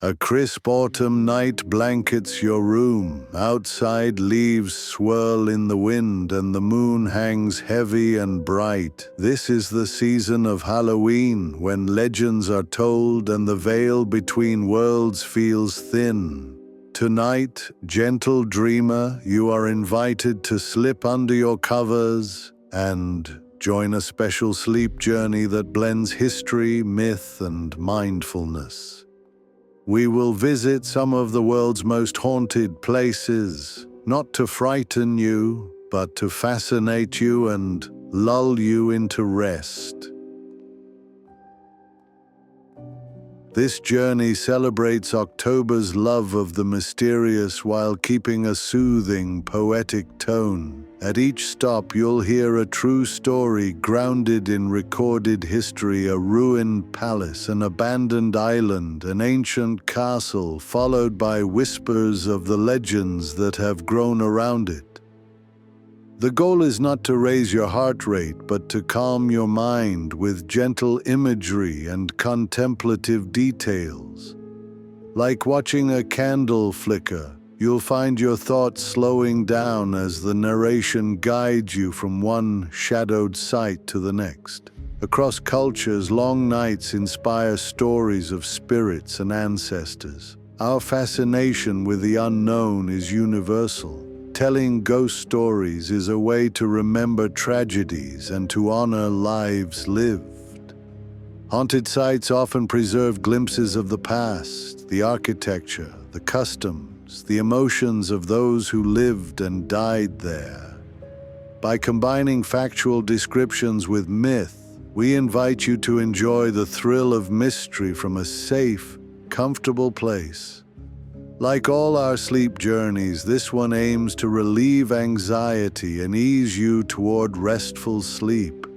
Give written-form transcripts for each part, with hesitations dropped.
A crisp autumn night blankets your room. Outside leaves swirl in the wind and the moon hangs heavy and bright. This is the season of Halloween, when legends are told and the veil between worlds feels thin. Tonight, gentle dreamer, you are invited to slip under your covers and join a special sleep journey that blends history, myth, and mindfulness. We will visit some of the world's most haunted places, not to frighten you, but to fascinate you and lull you into rest. This journey celebrates October's love of the mysterious while keeping a soothing, poetic tone. At each stop, you'll hear a true story grounded in recorded history: a ruined palace, an abandoned island, an ancient castle, followed by whispers of the legends that have grown around it. The goal is not to raise your heart rate, but to calm your mind with gentle imagery and contemplative details. Like watching a candle flicker, you'll find your thoughts slowing down as the narration guides you from one shadowed sight to the next. Across cultures, long nights inspire stories of spirits and ancestors. Our fascination with the unknown is universal. Telling ghost stories is a way to remember tragedies and to honor lives lived. Haunted sites often preserve glimpses of the past, the architecture, the customs, the emotions of those who lived and died there. By combining factual descriptions with myth, we invite you to enjoy the thrill of mystery from a safe, comfortable place. Like all our sleep journeys, this one aims to relieve anxiety and ease you toward restful sleep.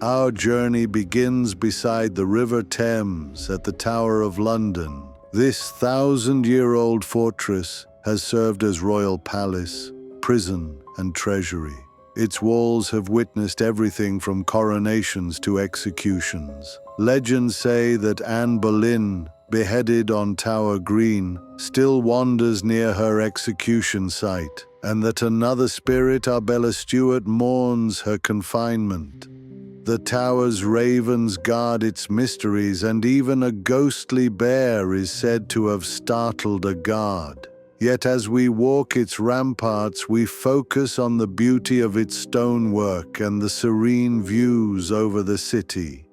Our journey begins beside the River Thames at the Tower of London. This 1,000-year-old fortress has served as royal palace, prison, and treasury. Its walls have witnessed everything from coronations to executions. Legends say that Anne Boleyn, beheaded on Tower Green, still wanders near her execution site, and that another spirit, Arbella Stewart, mourns her confinement. The tower's ravens guard its mysteries, and even a ghostly bear is said to have startled a guard. Yet as we walk its ramparts, we focus on the beauty of its stonework and the serene views over the city.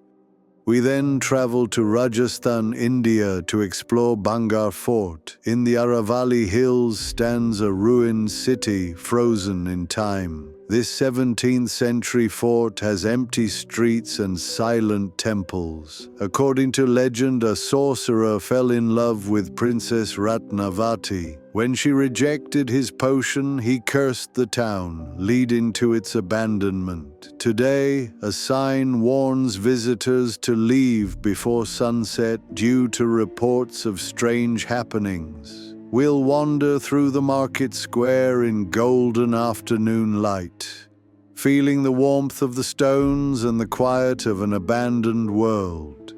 We then travel to Rajasthan, India, to explore Bangar Fort. In the Aravalli Hills stands a ruined city frozen in time. This 17th-century fort has empty streets and silent temples. According to legend, a sorcerer fell in love with Princess Ratnavati. When she rejected his potion, he cursed the town, leading to its abandonment. Today, a sign warns visitors to leave before sunset due to reports of strange happenings. We'll wander through the market square in golden afternoon light, feeling the warmth of the stones and the quiet of an abandoned world.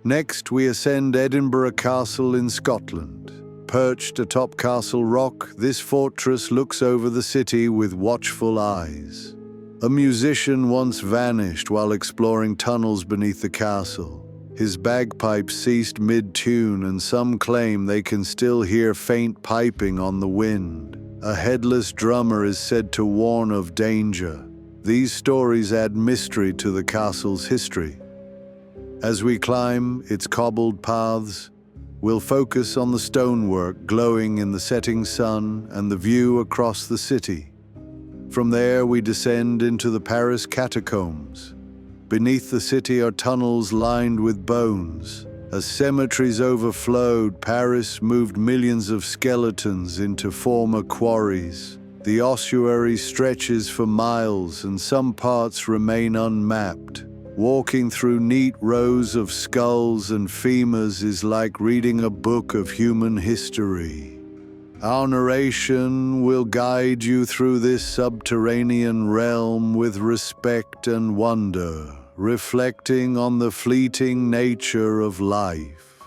Next, we ascend Edinburgh Castle in Scotland. Perched atop Castle Rock, this fortress looks over the city with watchful eyes. A musician once vanished while exploring tunnels beneath the castle. His bagpipes ceased mid-tune, and some claim they can still hear faint piping on the wind. A headless drummer is said to warn of danger. These stories add mystery to the castle's history. As we climb its cobbled paths, we'll focus on the stonework glowing in the setting sun and the view across the city. From there, we descend into the Paris catacombs. Beneath the city are tunnels lined with bones. As cemeteries overflowed, Paris moved millions of skeletons into former quarries. The ossuary stretches for miles, and some parts remain unmapped. Walking through neat rows of skulls and femurs is like reading a book of human history. Our narration will guide you through this subterranean realm with respect and wonder, reflecting on the fleeting nature of life.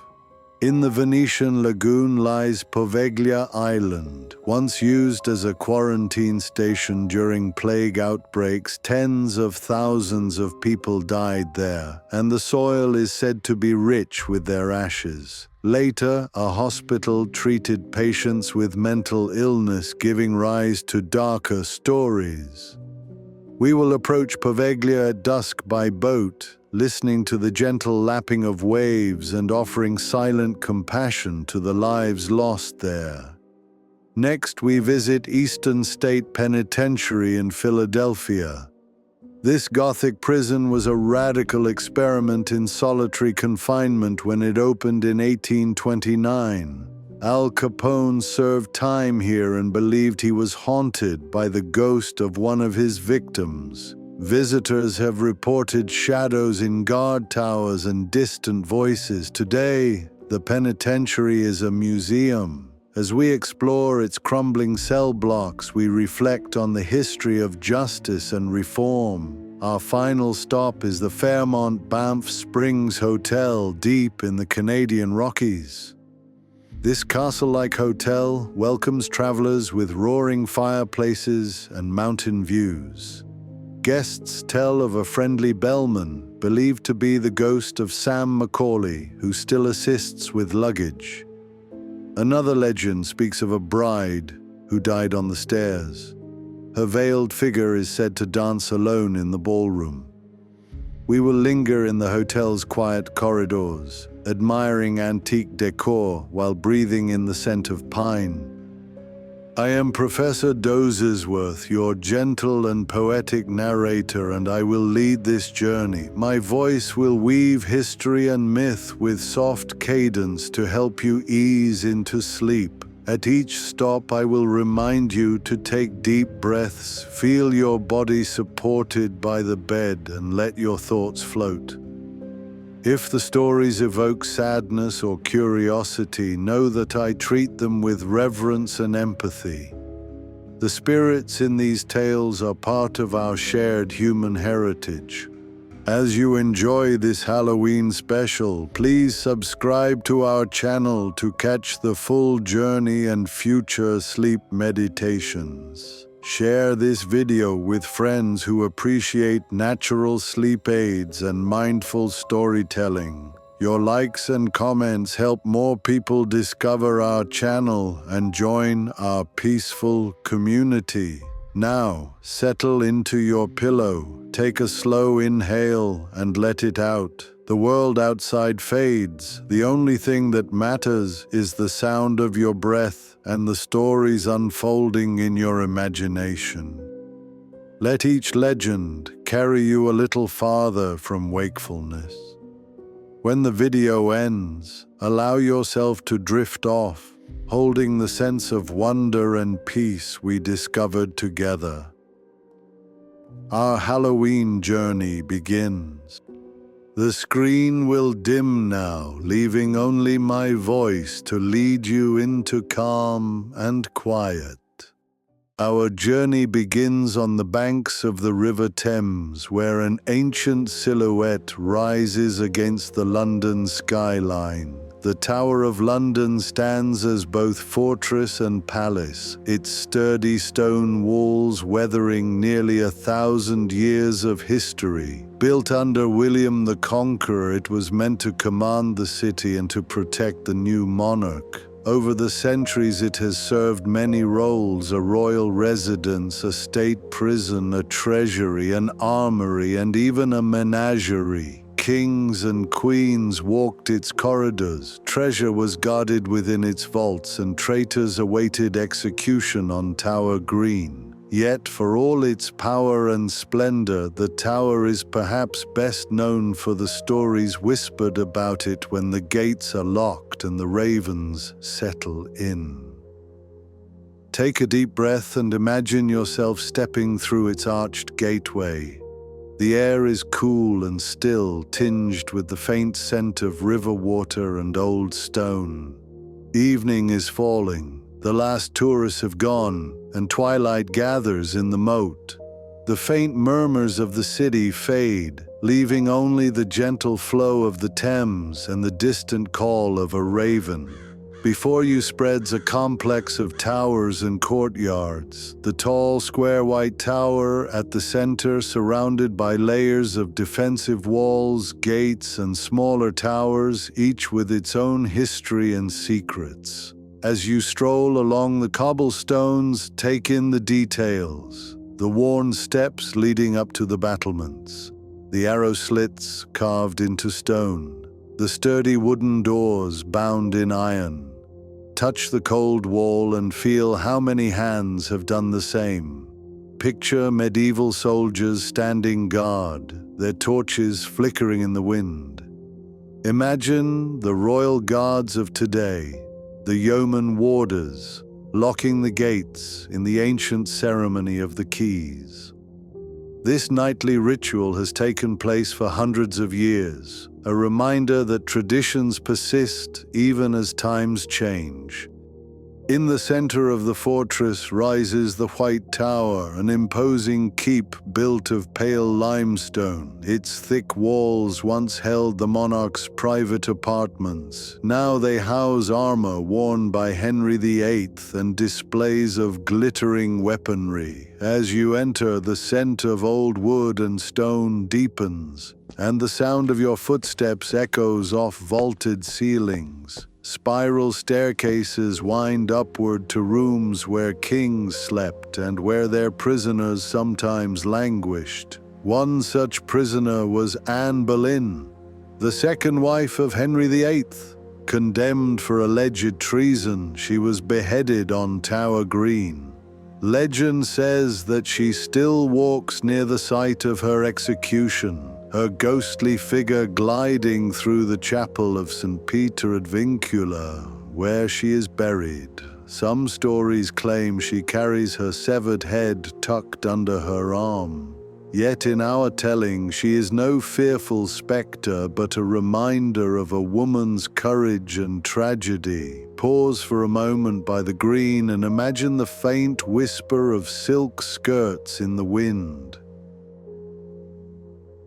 In the Venetian lagoon lies Poveglia Island. Once used as a quarantine station during plague outbreaks, tens of thousands of people died there, and the soil is said to be rich with their ashes. Later, a hospital treated patients with mental illness, giving rise to darker stories. We will approach Poveglia at dusk by boat, listening to the gentle lapping of waves and offering silent compassion to the lives lost there. Next, we visit Eastern State Penitentiary in Philadelphia. This Gothic prison was a radical experiment in solitary confinement when it opened in 1829. Al Capone served time here and believed he was haunted by the ghost of one of his victims. Visitors have reported shadows in guard towers and distant voices. Today, the penitentiary is a museum. As we explore its crumbling cell blocks, we reflect on the history of justice and reform. Our final stop is the Fairmont Banff Springs Hotel, deep in the Canadian Rockies. This castle-like hotel welcomes travelers with roaring fireplaces and mountain views. Guests tell of a friendly bellman, believed to be the ghost of Sam Macaulay, who still assists with luggage. Another legend speaks of a bride who died on the stairs. Her veiled figure is said to dance alone in the ballroom. We will linger in the hotel's quiet corridors, admiring antique decor while breathing in the scent of pine. I am Professor Dozesworth, your gentle and poetic narrator, and I will lead this journey. My voice will weave history and myth with soft cadence to help you ease into sleep. At each stop, I will remind you to take deep breaths, feel your body supported by the bed, and let your thoughts float. If the stories evoke sadness or curiosity, know that I treat them with reverence and empathy. The spirits in these tales are part of our shared human heritage. As you enjoy this Halloween special, please subscribe to our channel to catch the full journey and future sleep meditations. Share this video with friends who appreciate natural sleep aids and mindful storytelling. Your likes and comments help more people discover our channel and join our peaceful community. Now, settle into your pillow, take a slow inhale and let it out. The world outside fades. The only thing that matters is the sound of your breath and the stories unfolding in your imagination. Let each legend carry you a little farther from wakefulness. When the video ends, allow yourself to drift off, holding the sense of wonder and peace we discovered together. Our Halloween journey begins. The screen will dim now, leaving only my voice to lead you into calm and quiet. Our journey begins on the banks of the River Thames, where an ancient silhouette rises against the London skyline. The Tower of London stands as both fortress and palace, its sturdy stone walls weathering nearly 1,000 years of history. Built under William the Conqueror, it was meant to command the city and to protect the new monarch. Over the centuries, it has served many roles: a royal residence, a state prison, a treasury, an armory, and even a menagerie. Kings and queens walked its corridors, treasure was guarded within its vaults, and traitors awaited execution on Tower Green. Yet, for all its power and splendor, the tower is perhaps best known for the stories whispered about it when the gates are locked and the ravens settle in. Take a deep breath and imagine yourself stepping through its arched gateway. The air is cool and still, tinged with the faint scent of river water and old stone. Evening is falling. The last tourists have gone, and twilight gathers in the moat. The faint murmurs of the city fade, leaving only the gentle flow of the Thames and the distant call of a raven. Before you spreads a complex of towers and courtyards, the tall square white tower at the center surrounded by layers of defensive walls, gates, and smaller towers, each with its own history and secrets. As you stroll along the cobblestones, take in the details, the worn steps leading up to the battlements, the arrow slits carved into stone, the sturdy wooden doors bound in iron. Touch the cold wall and feel how many hands have done the same. Picture medieval soldiers standing guard, their torches flickering in the wind. Imagine the royal guards of today, the yeoman warders, locking the gates in the ancient ceremony of the keys. This nightly ritual has taken place for hundreds of years, a reminder that traditions persist even as times change. In the center of the fortress rises the White Tower, an imposing keep built of pale limestone. Its thick walls once held the monarch's private apartments. Now they house armor worn by Henry VIII and displays of glittering weaponry. As you enter, the scent of old wood and stone deepens, and the sound of your footsteps echoes off vaulted ceilings. Spiral staircases wind upward to rooms where kings slept and where their prisoners sometimes languished. One such prisoner was Anne Boleyn, the second wife of Henry VIII. Condemned for alleged treason, she was beheaded on Tower Green. Legend says that she still walks near the site of her execution, her ghostly figure gliding through the chapel of St. Peter ad Vincula, where she is buried. Some stories claim she carries her severed head tucked under her arm. Yet in our telling, she is no fearful spectre, but a reminder of a woman's courage and tragedy. Pause for a moment by the green and imagine the faint whisper of silk skirts in the wind.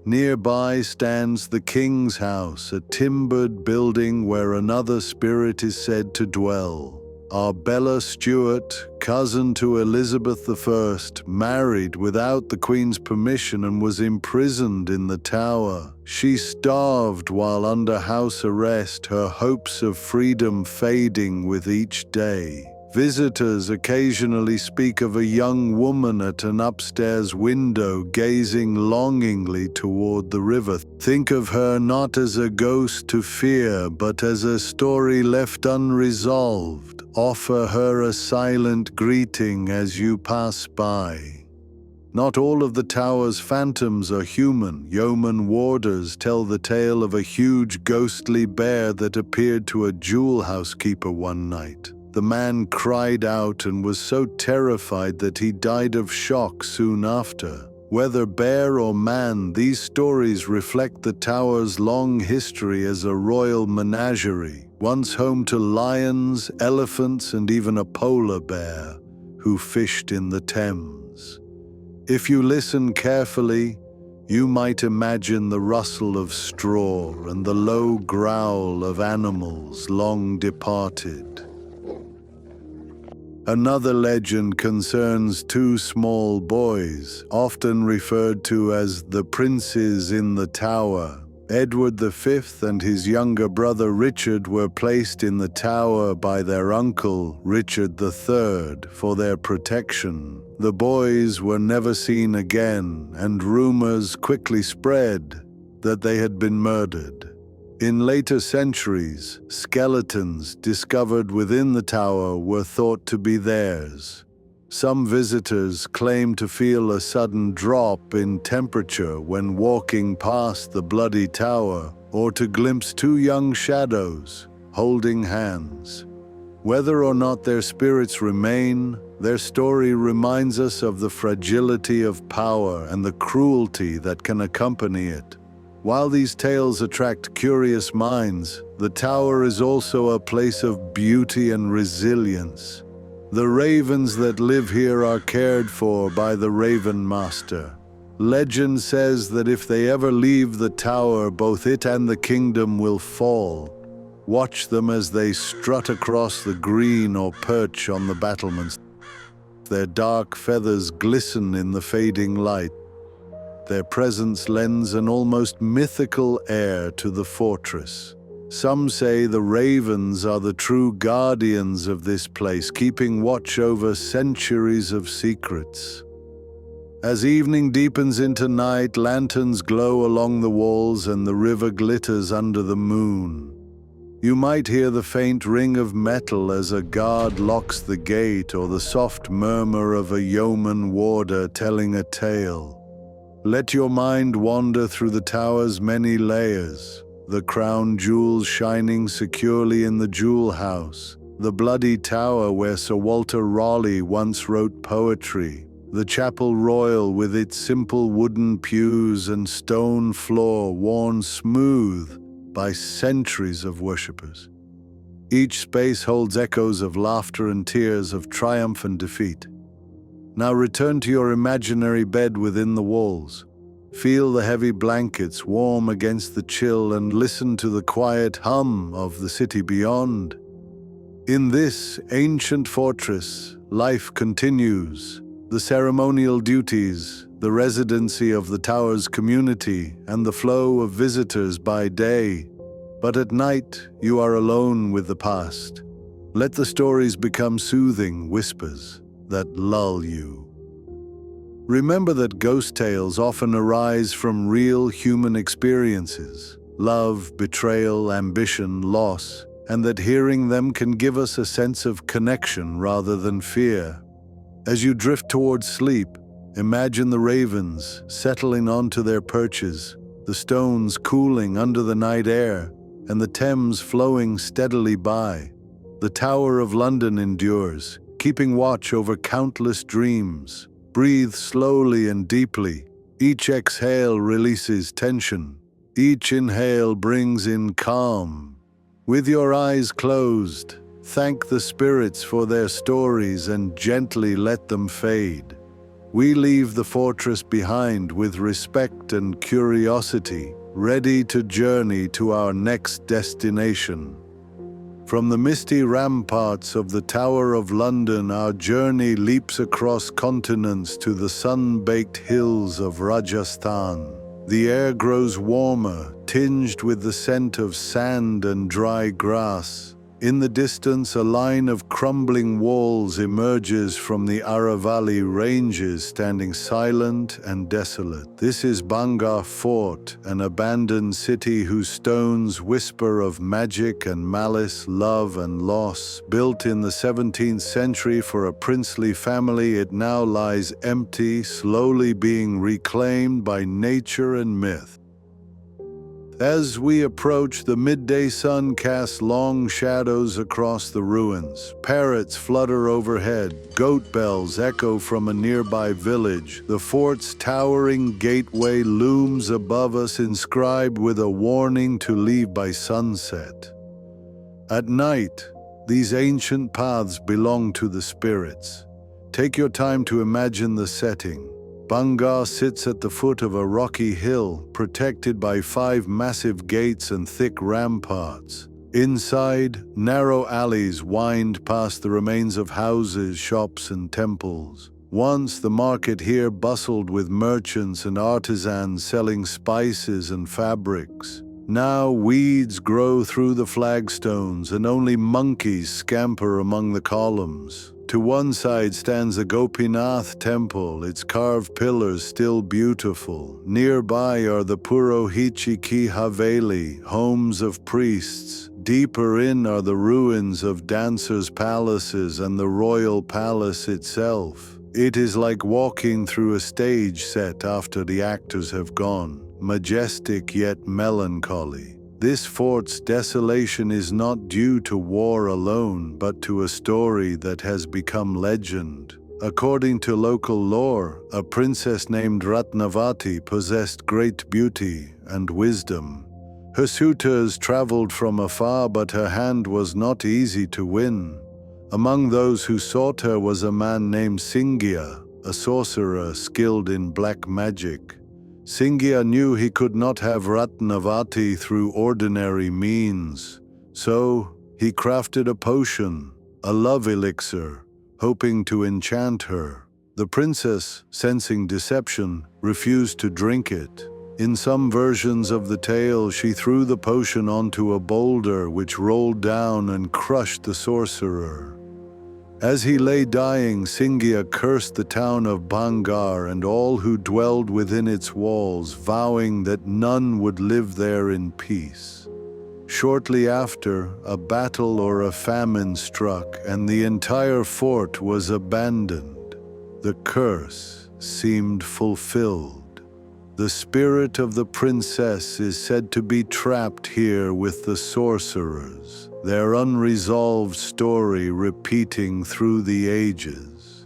Nearby stands the King's House, a timbered building where another spirit is said to dwell. Arbella Stuart, cousin to Elizabeth I, married without the Queen's permission and was imprisoned in the Tower. She starved while under house arrest, her hopes of freedom fading with each day. Visitors occasionally speak of a young woman at an upstairs window gazing longingly toward the river. Think of her not as a ghost to fear, but as a story left unresolved. Offer her a silent greeting as you pass by. Not all of the tower's phantoms are human. Yeoman warders tell the tale of a huge ghostly bear that appeared to a jewel housekeeper one night. The man cried out and was so terrified that he died of shock soon after. Whether bear or man, these stories reflect the tower's long history as a royal menagerie, once home to lions, elephants, and even a polar bear who fished in the Thames. If you listen carefully, you might imagine the rustle of straw and the low growl of animals long departed. Another legend concerns two small boys, often referred to as the princes in the tower. Edward V and his younger brother Richard were placed in the tower by their uncle, Richard III, for their protection. The boys were never seen again, and rumors quickly spread that they had been murdered. In later centuries, skeletons discovered within the tower were thought to be theirs. Some visitors claim to feel a sudden drop in temperature when walking past the bloody tower, or to glimpse two young shadows holding hands. Whether or not their spirits remain, their story reminds us of the fragility of power and the cruelty that can accompany it. While these tales attract curious minds, the tower is also a place of beauty and resilience. The ravens that live here are cared for by the Raven Master. Legend says that if they ever leave the tower, both it and the kingdom will fall. Watch them as they strut across the green or perch on the battlements. Their dark feathers glisten in the fading light. Their presence lends an almost mythical air to the fortress. Some say the ravens are the true guardians of this place, keeping watch over centuries of secrets. As evening deepens into night, lanterns glow along the walls and the river glitters under the moon. You might hear the faint ring of metal as a guard locks the gate, or the soft murmur of a yeoman warder telling a tale. Let your mind wander through the tower's many layers, the crown jewels shining securely in the jewel house, the bloody tower where Sir Walter Raleigh once wrote poetry, the chapel royal with its simple wooden pews and stone floor worn smooth by centuries of worshippers. Each space holds echoes of laughter and tears, of triumph and defeat. Now return to your imaginary bed within the walls. Feel the heavy blankets warm against the chill and listen to the quiet hum of the city beyond. In this ancient fortress, life continues. The ceremonial duties, the residency of the tower's community, and the flow of visitors by day. But at night, you are alone with the past. Let the stories become soothing whispers that lull you. Remember that ghost tales often arise from real human experiences: love, betrayal, ambition, loss, and that hearing them can give us a sense of connection rather than fear. As you drift towards sleep, imagine the ravens settling onto their perches, the stones cooling under the night air, and the Thames flowing steadily by. The Tower of London endures, keeping watch over countless dreams. Breathe slowly and deeply. Each exhale releases tension. Each inhale brings in calm. With your eyes closed, thank the spirits for their stories and gently let them fade. We leave the fortress behind with respect and curiosity, ready to journey to our next destination. From the misty ramparts of the Tower of London, our journey leaps across continents to the sun-baked hills of Rajasthan. The air grows warmer, tinged with the scent of sand and dry grass. In the distance, a line of crumbling walls emerges from the Aravalli Ranges, standing silent and desolate. This is Bangar Fort, an abandoned city whose stones whisper of magic and malice, love and loss. Built in the 17th century for a princely family, it now lies empty, slowly being reclaimed by nature and myth. As we approach, the midday sun casts long shadows across the ruins. Parrots flutter overhead. Goat bells echo from a nearby village. The fort's towering gateway looms above us, inscribed with a warning to leave by sunset. At night, these ancient paths belong to the spirits. Take your time to imagine the setting. Bangar sits at the foot of a rocky hill, protected by 5 massive gates and thick ramparts. Inside, narrow alleys wind past the remains of houses, shops, and temples. Once the market here bustled with merchants and artisans selling spices and fabrics. Now weeds grow through the flagstones and only monkeys scamper among the columns. To one side stands the Gopinath temple, its carved pillars still beautiful. Nearby are the Purohichi Ki Haveli, homes of priests. Deeper in are the ruins of dancers' palaces and the royal palace itself. It is like walking through a stage set after the actors have gone, majestic yet melancholy. This fort's desolation is not due to war alone, but to a story that has become legend. According to local lore, a princess named Ratnavati possessed great beauty and wisdom. Her suitors traveled from afar, but her hand was not easy to win. Among those who sought her was a man named Singya, a sorcerer skilled in black magic. Singya knew he could not have Ratnavati through ordinary means, so he crafted a potion, a love elixir, hoping to enchant her. The princess, sensing deception, refused to drink it. In some versions of the tale, she threw the potion onto a boulder which rolled down and crushed the sorcerer. As he lay dying, Singya cursed the town of Bangar and all who dwelled within its walls, vowing that none would live there in peace. Shortly after, a battle or a famine struck, and the entire fort was abandoned. The curse seemed fulfilled. The spirit of the princess is said to be trapped here with the sorcerers, their unresolved story repeating through the ages.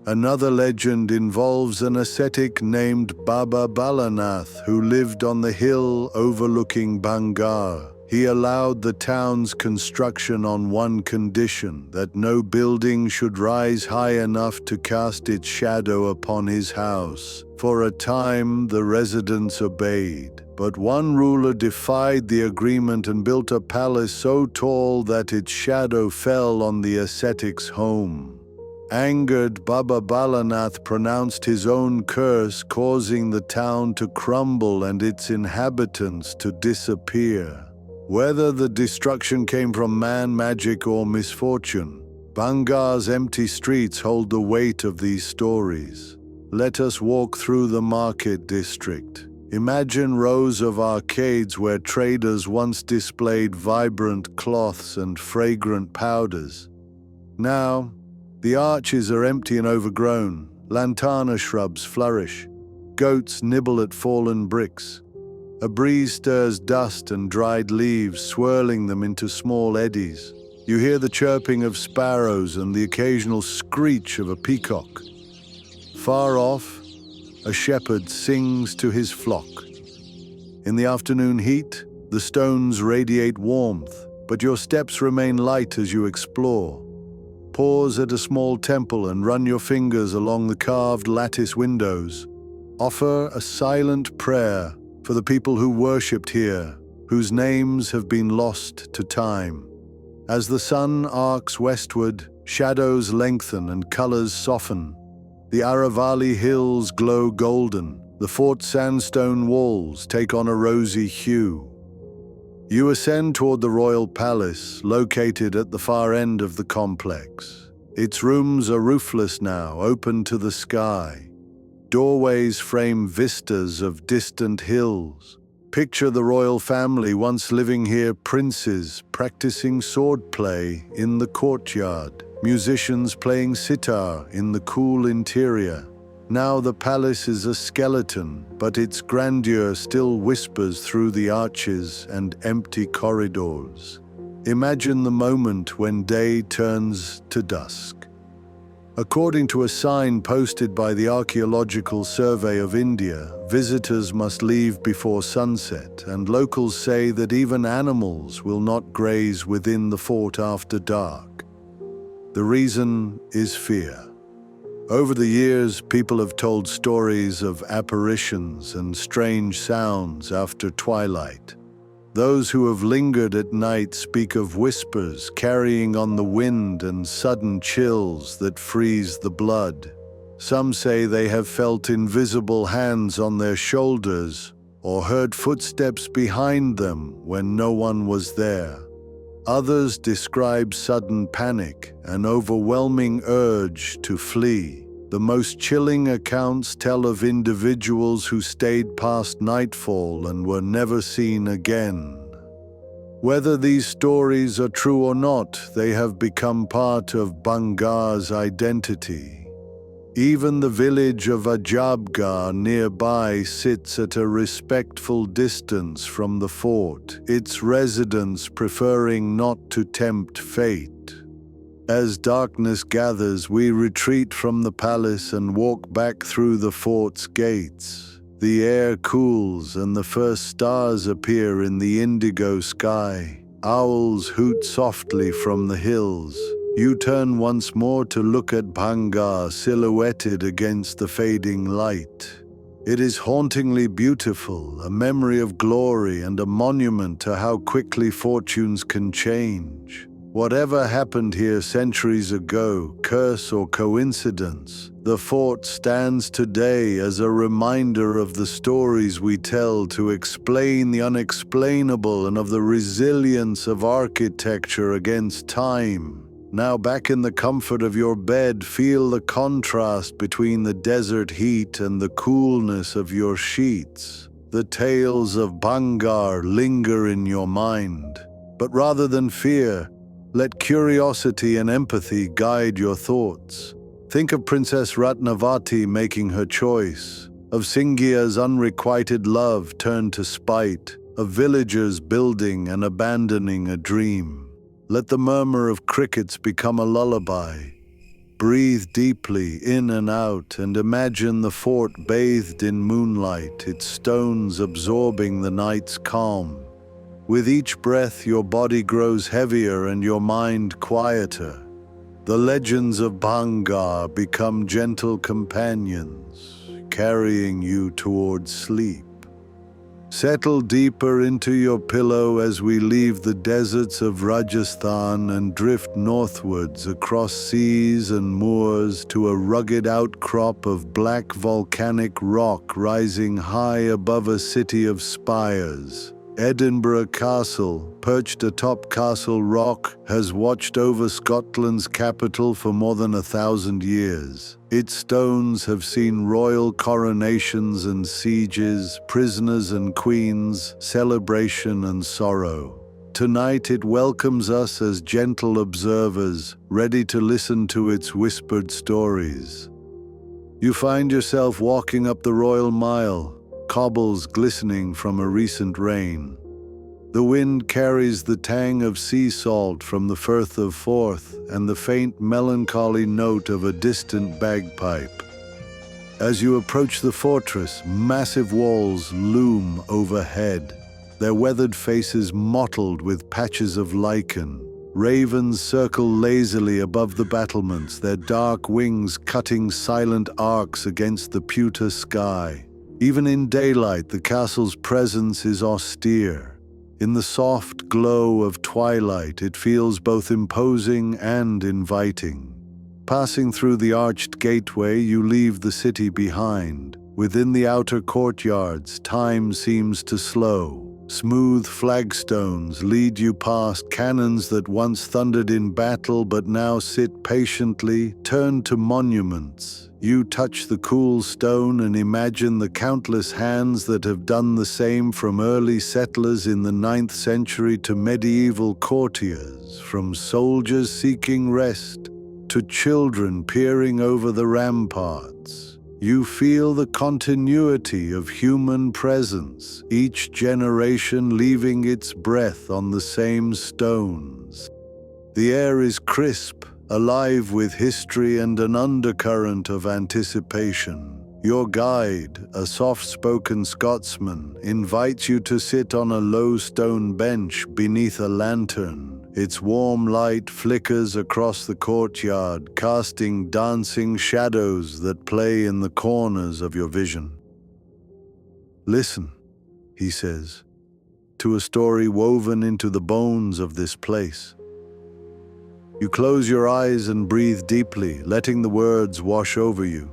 Another legend involves an ascetic named Baba Balanath who lived on the hill overlooking Bangar. He allowed the town's construction on one condition, that no building should rise high enough to cast its shadow upon his house. For a time, the residents obeyed, but one ruler defied the agreement and built a palace so tall that its shadow fell on the ascetic's home. Angered, Baba Balanath pronounced his own curse, causing the town to crumble and its inhabitants to disappear. Whether the destruction came from man, magic, or misfortune, Bangar's empty streets hold the weight of these stories. Let us walk through the market district. Imagine rows of arcades where traders once displayed vibrant cloths and fragrant powders. Now, the arches are empty and overgrown. Lantana shrubs flourish. Goats nibble at fallen bricks. A breeze stirs dust and dried leaves, swirling them into small eddies. You hear the chirping of sparrows and the occasional screech of a peacock. Far off, a shepherd sings to his flock. In the afternoon heat, the stones radiate warmth, but your steps remain light as you explore. Pause at a small temple and run your fingers along the carved lattice windows. Offer a silent prayer for the people who worshipped here, whose names have been lost to time. As the sun arcs westward, shadows lengthen and colors soften. The Aravali hills glow golden. The fort's sandstone walls take on a rosy hue. You ascend toward the royal palace, located at the far end of the complex. Its rooms are roofless now, open to the sky. Doorways frame vistas of distant hills. Picture the royal family once living here, princes practicing swordplay in the courtyard, musicians playing sitar in the cool interior. Now the palace is a skeleton, but its grandeur still whispers through the arches and empty corridors. Imagine the moment when day turns to dusk. According to a sign posted by the Archaeological Survey of India, visitors must leave before sunset, and locals say that even animals will not graze within the fort after dark. The reason is fear. Over the years, people have told stories of apparitions and strange sounds after twilight. Those who have lingered at night speak of whispers carrying on the wind and sudden chills that freeze the blood. Some say they have felt invisible hands on their shoulders or heard footsteps behind them when no one was there. Others describe sudden panic, an overwhelming urge to flee. The most chilling accounts tell of individuals who stayed past nightfall and were never seen again. Whether these stories are true or not, they have become part of Bangar's identity. Even the village of Ajabgarh nearby sits at a respectful distance from the fort, its residents preferring not to tempt fate. As darkness gathers, we retreat from the palace and walk back through the fort's gates. The air cools and the first stars appear in the indigo sky. Owls hoot softly from the hills. You turn once more to look at Bhangar silhouetted against the fading light. It is hauntingly beautiful, a memory of glory and a monument to how quickly fortunes can change. Whatever happened here centuries ago, curse or coincidence, the fort stands today as a reminder of the stories we tell to explain the unexplainable and of the resilience of architecture against time. Now back in the comfort of your bed, feel the contrast between the desert heat and the coolness of your sheets. The tales of Bhangar linger in your mind. But rather than fear, let curiosity and empathy guide your thoughts. Think of Princess Ratnavati making her choice, of Singhia's unrequited love turned to spite, of villagers building and abandoning a dream. Let the murmur of crickets become a lullaby. Breathe deeply in and out and imagine the fort bathed in moonlight, its stones absorbing the night's calm. With each breath, your body grows heavier and your mind quieter. The legends of Bhangar become gentle companions, carrying you towards sleep. Settle deeper into your pillow as we leave the deserts of Rajasthan and drift northwards across seas and moors to a rugged outcrop of black volcanic rock rising high above a city of spires. Edinburgh Castle, perched atop Castle Rock, has watched over Scotland's capital for more than 1,000 years. Its stones have seen royal coronations and sieges, prisoners and queens, celebration and sorrow. Tonight it welcomes us as gentle observers, ready to listen to its whispered stories. You find yourself walking up the Royal Mile, cobbles glistening from a recent rain. The wind carries the tang of sea salt from the Firth of Forth and the faint melancholy note of a distant bagpipe. As you approach the fortress, massive walls loom overhead, their weathered faces mottled with patches of lichen. Ravens circle lazily above the battlements, their dark wings cutting silent arcs against the pewter sky. Even in daylight, the castle's presence is austere. In the soft glow of twilight, it feels both imposing and inviting. Passing through the arched gateway, you leave the city behind. Within the outer courtyards, time seems to slow. Smooth flagstones lead you past cannons that once thundered in battle but now sit patiently, turned to monuments. You touch the cool stone and imagine the countless hands that have done the same, from early settlers in the 9th century to medieval courtiers, from soldiers seeking rest to children peering over the ramparts. You feel the continuity of human presence, each generation leaving its breath on the same stones. The air is crisp, alive with history and an undercurrent of anticipation. Your guide, a soft-spoken Scotsman, invites you to sit on a low stone bench beneath a lantern. Its warm light flickers across the courtyard, casting dancing shadows that play in the corners of your vision. Listen, he says, to a story woven into the bones of this place. You close your eyes and breathe deeply, letting the words wash over you.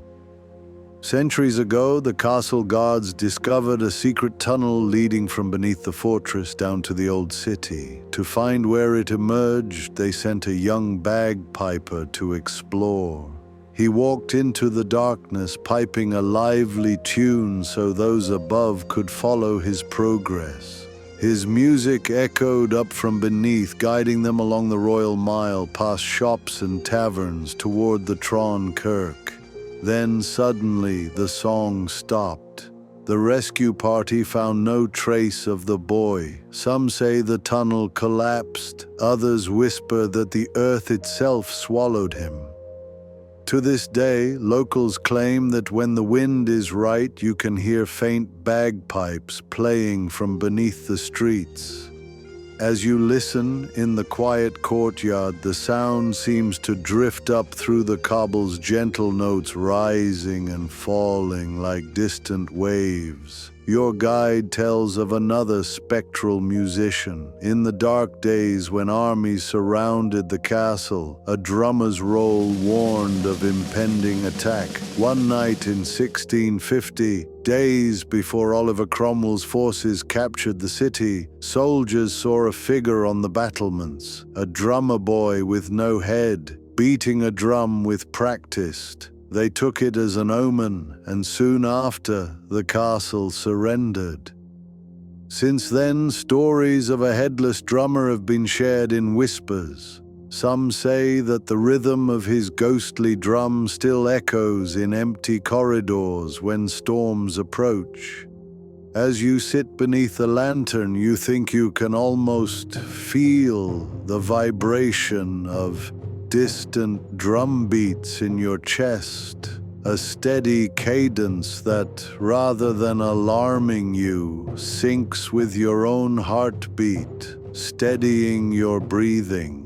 Centuries ago, the castle guards discovered a secret tunnel leading from beneath the fortress down to the old city. To find where it emerged, they sent a young bagpiper to explore. He walked into the darkness, piping a lively tune so those above could follow his progress. His music echoed up from beneath, guiding them along the Royal Mile, past shops and taverns, toward the Tron Kirk. Then suddenly the song stopped. The rescue party found no trace of the boy. Some say the tunnel collapsed. Others whisper that the earth itself swallowed him. To this day, locals claim that when the wind is right, you can hear faint bagpipes playing from beneath the streets. As you listen in the quiet courtyard, the sound seems to drift up through the cobbles, gentle notes rising and falling like distant waves. Your guide tells of another spectral musician. In the dark days when armies surrounded the castle, a drummer's roll warned of impending attack. One night in 1650, days before Oliver Cromwell's forces captured the city, soldiers saw a figure on the battlements, a drummer boy with no head, beating a drum with practice. They took it as an omen, and soon after, the castle surrendered. Since then, stories of a headless drummer have been shared in whispers. Some say that the rhythm of his ghostly drum still echoes in empty corridors when storms approach. As you sit beneath a lantern, you think you can almost feel the vibration of distant drum beats in your chest, a steady cadence that, rather than alarming you, syncs with your own heartbeat, steadying your breathing.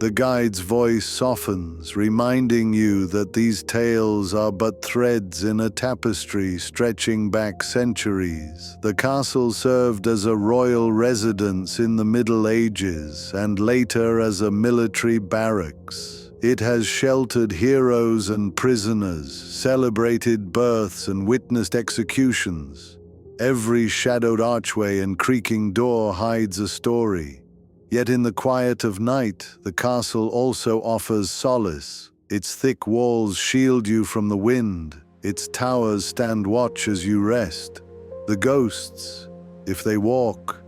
The guide's voice softens, reminding you that these tales are but threads in a tapestry stretching back centuries. The castle served as a royal residence in the Middle Ages and later as a military barracks. It has sheltered heroes and prisoners, celebrated births and witnessed executions. Every shadowed archway and creaking door hides a story. Yet in the quiet of night, the castle also offers solace. Its thick walls shield you from the wind. Its towers stand watch as you rest. The ghosts, if they walk,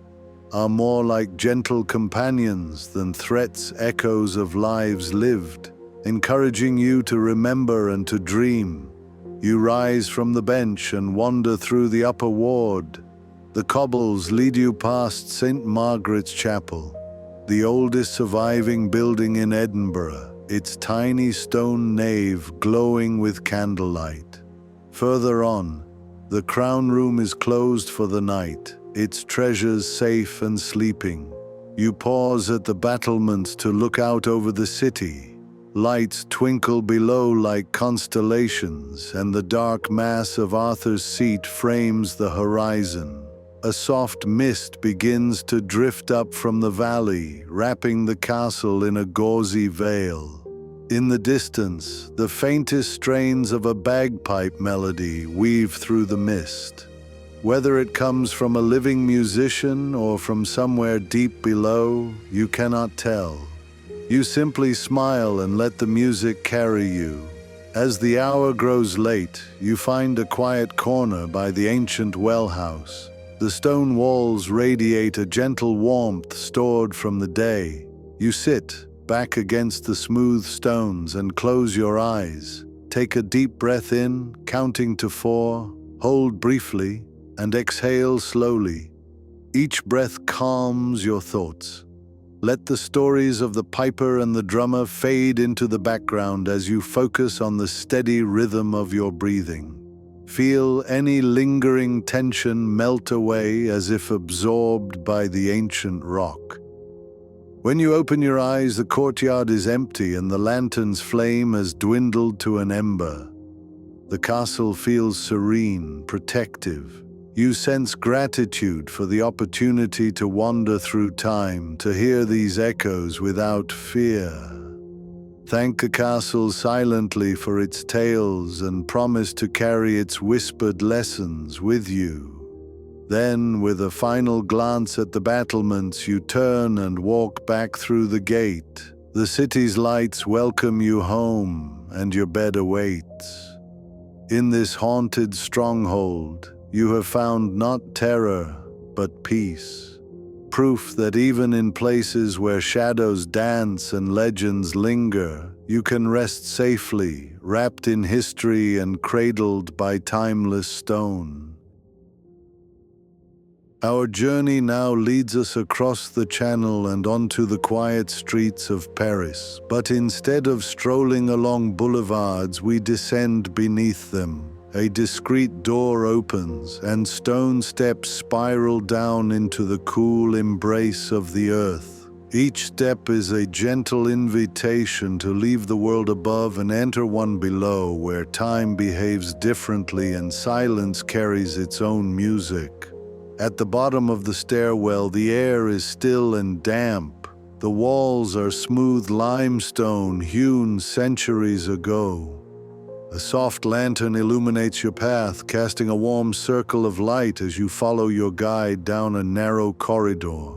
are more like gentle companions than threats, echoes of lives lived, encouraging you to remember and to dream. You rise from the bench and wander through the upper ward. The cobbles lead you past St. Margaret's Chapel, the oldest surviving building in Edinburgh, its tiny stone nave glowing with candlelight. Further on, the Crown Room is closed for the night, its treasures safe and sleeping. You pause at the battlements to look out over the city. Lights twinkle below like constellations, and the dark mass of Arthur's Seat frames the horizon. A soft mist begins to drift up from the valley, wrapping the castle in a gauzy veil. In the distance, the faintest strains of a bagpipe melody weave through the mist. Whether it comes from a living musician or from somewhere deep below, you cannot tell. You simply smile and let the music carry you. As the hour grows late, you find a quiet corner by the ancient well house. The stone walls radiate a gentle warmth stored from the day. You sit back against the smooth stones and close your eyes. Take a deep breath in, counting to 4, hold briefly, and exhale slowly. Each breath calms your thoughts. Let the stories of the piper and the drummer fade into the background as you focus on the steady rhythm of your breathing. Feel any lingering tension melt away as if absorbed by the ancient rock. When you open your eyes, the courtyard is empty and the lantern's flame has dwindled to an ember. The castle feels serene, protective. You sense gratitude for the opportunity to wander through time, to hear these echoes without fear. Thank the castle silently for its tales and promise to carry its whispered lessons with you. Then, with a final glance at the battlements, you turn and walk back through the gate. The city's lights welcome you home, and your bed awaits. In this haunted stronghold, you have found not terror, but peace. Proof that even in places where shadows dance and legends linger, you can rest safely, wrapped in history and cradled by timeless stone. Our journey now leads us across the channel and onto the quiet streets of Paris, but instead of strolling along boulevards, we descend beneath them. A discreet door opens, and stone steps spiral down into the cool embrace of the earth. Each step is a gentle invitation to leave the world above and enter one below, where time behaves differently and silence carries its own music. At the bottom of the stairwell, the air is still and damp. The walls are smooth limestone hewn centuries ago. A soft lantern illuminates your path, casting a warm circle of light as you follow your guide down a narrow corridor.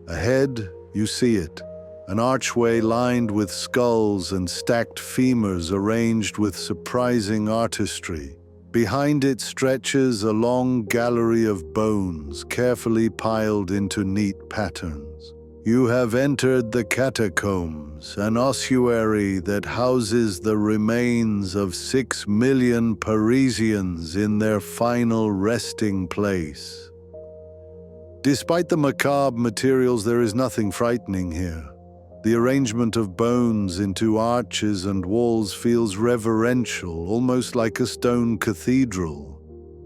Ahead, you see it, an archway lined with skulls and stacked femurs arranged with surprising artistry. Behind it stretches a long gallery of bones, carefully piled into neat patterns. You have entered the catacombs, an ossuary that houses the remains of 6 million Parisians in their final resting place. Despite the macabre materials, there is nothing frightening here. The arrangement of bones into arches and walls feels reverential, almost like a stone cathedral.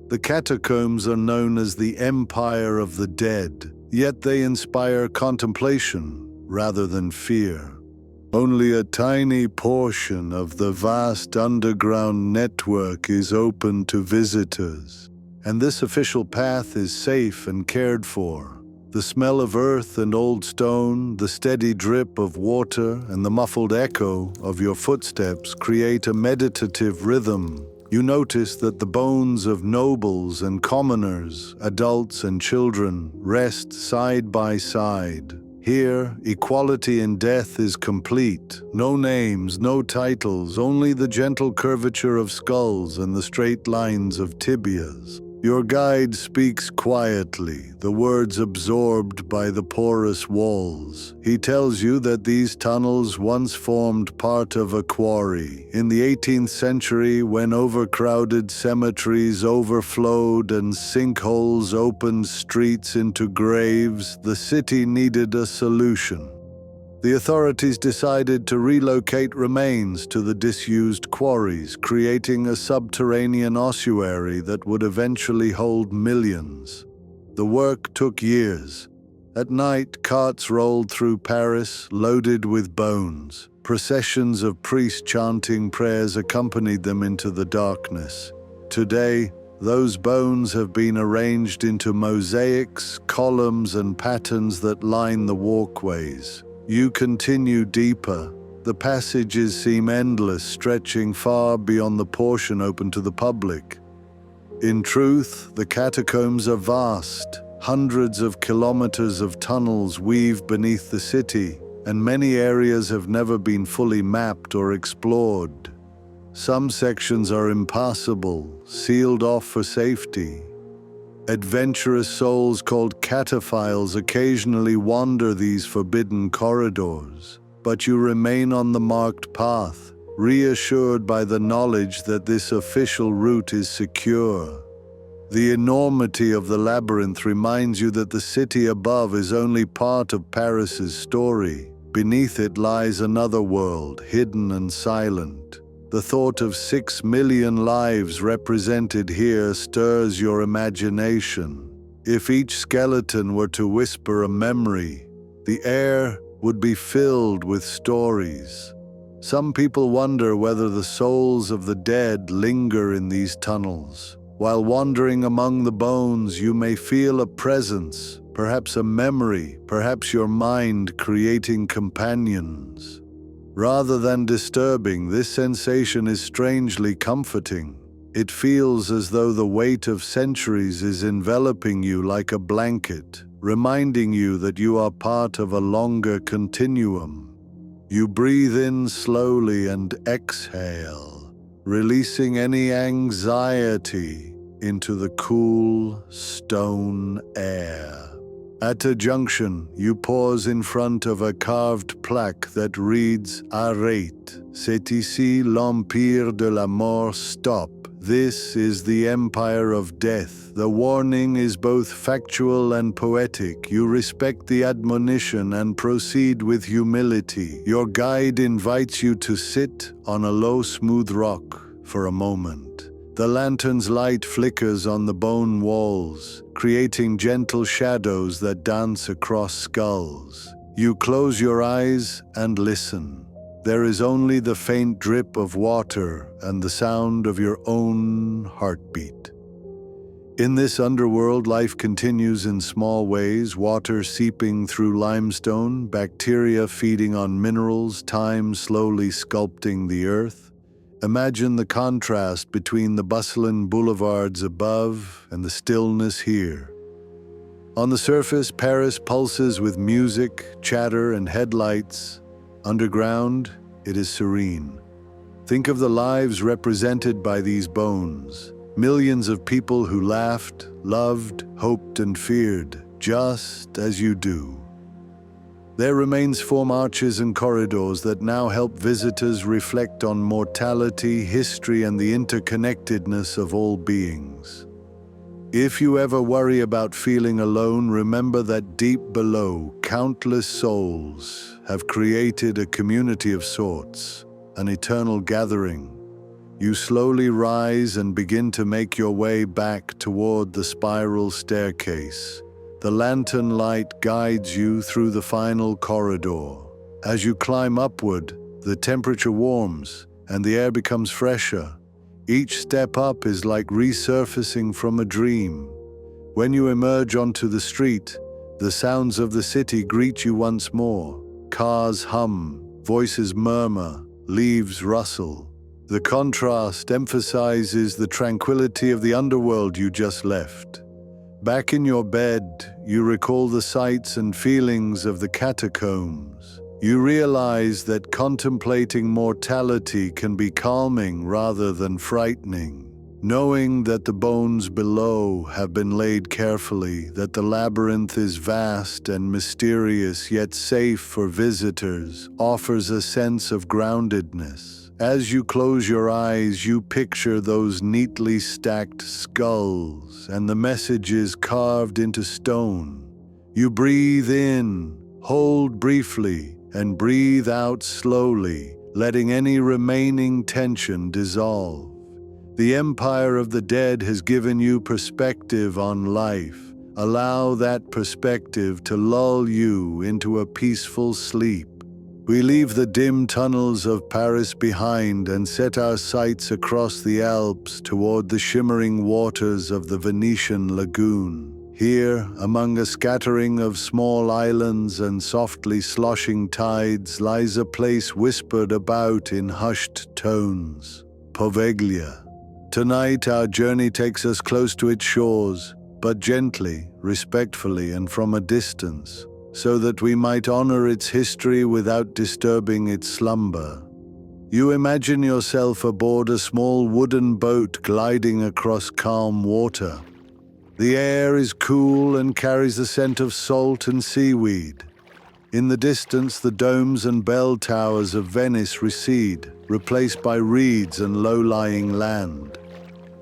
The catacombs are known as the Empire of the Dead, yet they inspire contemplation rather than fear. Only a tiny portion of the vast underground network is open to visitors, and this official path is safe and cared for. The smell of earth and old stone, the steady drip of water, and the muffled echo of your footsteps create a meditative rhythm. You notice that the bones of nobles and commoners, adults and children, rest side by side. Here, equality in death is complete. No names, no titles, only the gentle curvature of skulls and the straight lines of tibias. Your guide speaks quietly, the words absorbed by the porous walls. He tells you that these tunnels once formed part of a quarry. In the 18th century, when overcrowded cemeteries overflowed and sinkholes opened streets into graves, the city needed a solution. The authorities decided to relocate remains to the disused quarries, creating a subterranean ossuary that would eventually hold millions. The work took years. At night, carts rolled through Paris, loaded with bones. Processions of priests chanting prayers accompanied them into the darkness. Today, those bones have been arranged into mosaics, columns, and patterns that line the walkways. You continue deeper. The passages seem endless, stretching far beyond the portion open to the public. In truth, the catacombs are vast. Hundreds of kilometers of tunnels weave beneath the city, and many areas have never been fully mapped or explored. Some sections are impassable, sealed off for safety. Adventurous souls called cataphiles occasionally wander these forbidden corridors, but you remain on the marked path, reassured by the knowledge that this official route is secure. The enormity of the labyrinth reminds you that the city above is only part of Paris's story. Beneath it lies another world, hidden and silent. The thought of 6 million lives represented here stirs your imagination. If each skeleton were to whisper a memory, the air would be filled with stories. Some people wonder whether the souls of the dead linger in these tunnels. While wandering among the bones, you may feel a presence, perhaps a memory, perhaps your mind creating companions. Rather than disturbing, this sensation is strangely comforting. It feels as though the weight of centuries is enveloping you like a blanket, reminding you that you are part of a longer continuum. You breathe in slowly and exhale, releasing any anxiety into the cool stone air. At a junction, you pause in front of a carved plaque that reads, "Arrête, c'est ici l'empire de la mort, stop. This is the empire of death." The warning is both factual and poetic. You respect the admonition and proceed with humility. Your guide invites you to sit on a low, smooth rock for a moment. The lantern's light flickers on the bone walls, creating gentle shadows that dance across skulls. You close your eyes and listen. There is only the faint drip of water and the sound of your own heartbeat. In this underworld, life continues in small ways, water seeping through limestone, bacteria feeding on minerals, time slowly sculpting the earth. Imagine the contrast between the bustling boulevards above and the stillness here. On the surface, Paris pulses with music, chatter, and headlights. Underground, it is serene. Think of the lives represented by these bones. Millions of people who laughed, loved, hoped, and feared, just as you do. Their remains form arches and corridors that now help visitors reflect on mortality, history, and the interconnectedness of all beings. If you ever worry about feeling alone, remember that deep below, countless souls have created a community of sorts, an eternal gathering. You slowly rise and begin to make your way back toward the spiral staircase. The lantern light guides you through the final corridor. As you climb upward, the temperature warms and the air becomes fresher. Each step up is like resurfacing from a dream. When you emerge onto the street, the sounds of the city greet you once more. Cars hum, voices murmur, leaves rustle. The contrast emphasizes the tranquility of the underworld you just left. Back in your bed, you recall the sights and feelings of the catacombs. You realize that contemplating mortality can be calming rather than frightening. Knowing that the bones below have been laid carefully, that the labyrinth is vast and mysterious yet safe for visitors, offers a sense of groundedness. As you close your eyes, you picture those neatly stacked skulls and the messages carved into stone. You breathe in, hold briefly, and breathe out slowly, letting any remaining tension dissolve. The empire of the dead has given you perspective on life. Allow that perspective to lull you into a peaceful sleep. We leave the dim tunnels of Paris behind and set our sights across the Alps toward the shimmering waters of the Venetian lagoon. Here, among a scattering of small islands and softly sloshing tides, lies a place whispered about in hushed tones: Poveglia. Tonight, our journey takes us close to its shores, but gently, respectfully, and from a distance, so that we might honor its history without disturbing its slumber. You imagine yourself aboard a small wooden boat gliding across calm water. The air is cool and carries a scent of salt and seaweed. In the distance, the domes and bell towers of Venice recede, replaced by reeds and low-lying land.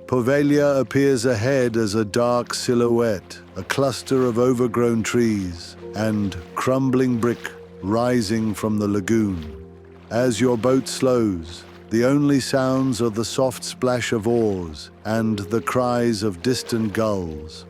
Poveglia appears ahead as a dark silhouette, a cluster of overgrown trees and crumbling brick rising from the lagoon. As your boat slows, the only sounds are the soft splash of oars and the cries of distant gulls.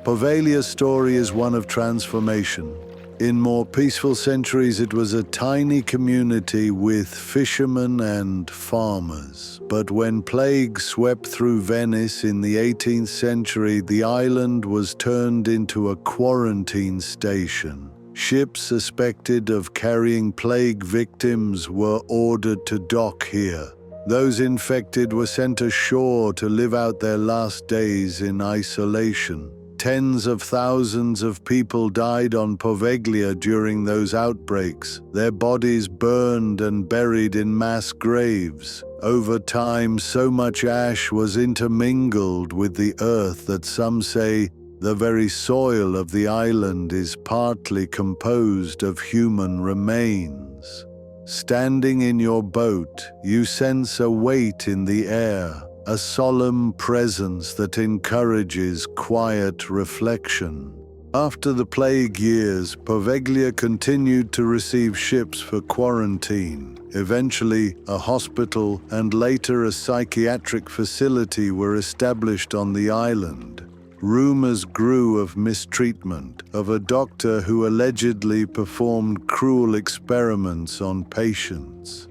Poveglia's story is one of transformation. In more peaceful centuries, it was a tiny community with fishermen and farmers. But when plague swept through Venice in the 18th century, the island was turned into a quarantine station. Ships suspected of carrying plague victims were ordered to dock here. Those infected were sent ashore to live out their last days in isolation. Tens of thousands of people died on Poveglia during those outbreaks, their bodies burned and buried in mass graves. Over time, so much ash was intermingled with the earth that some say the very soil of the island is partly composed of human remains. Standing in your boat, you sense a weight in the air, a solemn presence that encourages quiet reflection. After the plague years, Poveglia continued to receive ships for quarantine. Eventually, a hospital and later a psychiatric facility were established on the island. Rumors grew of mistreatment, of a doctor who allegedly performed cruel experiments on patients.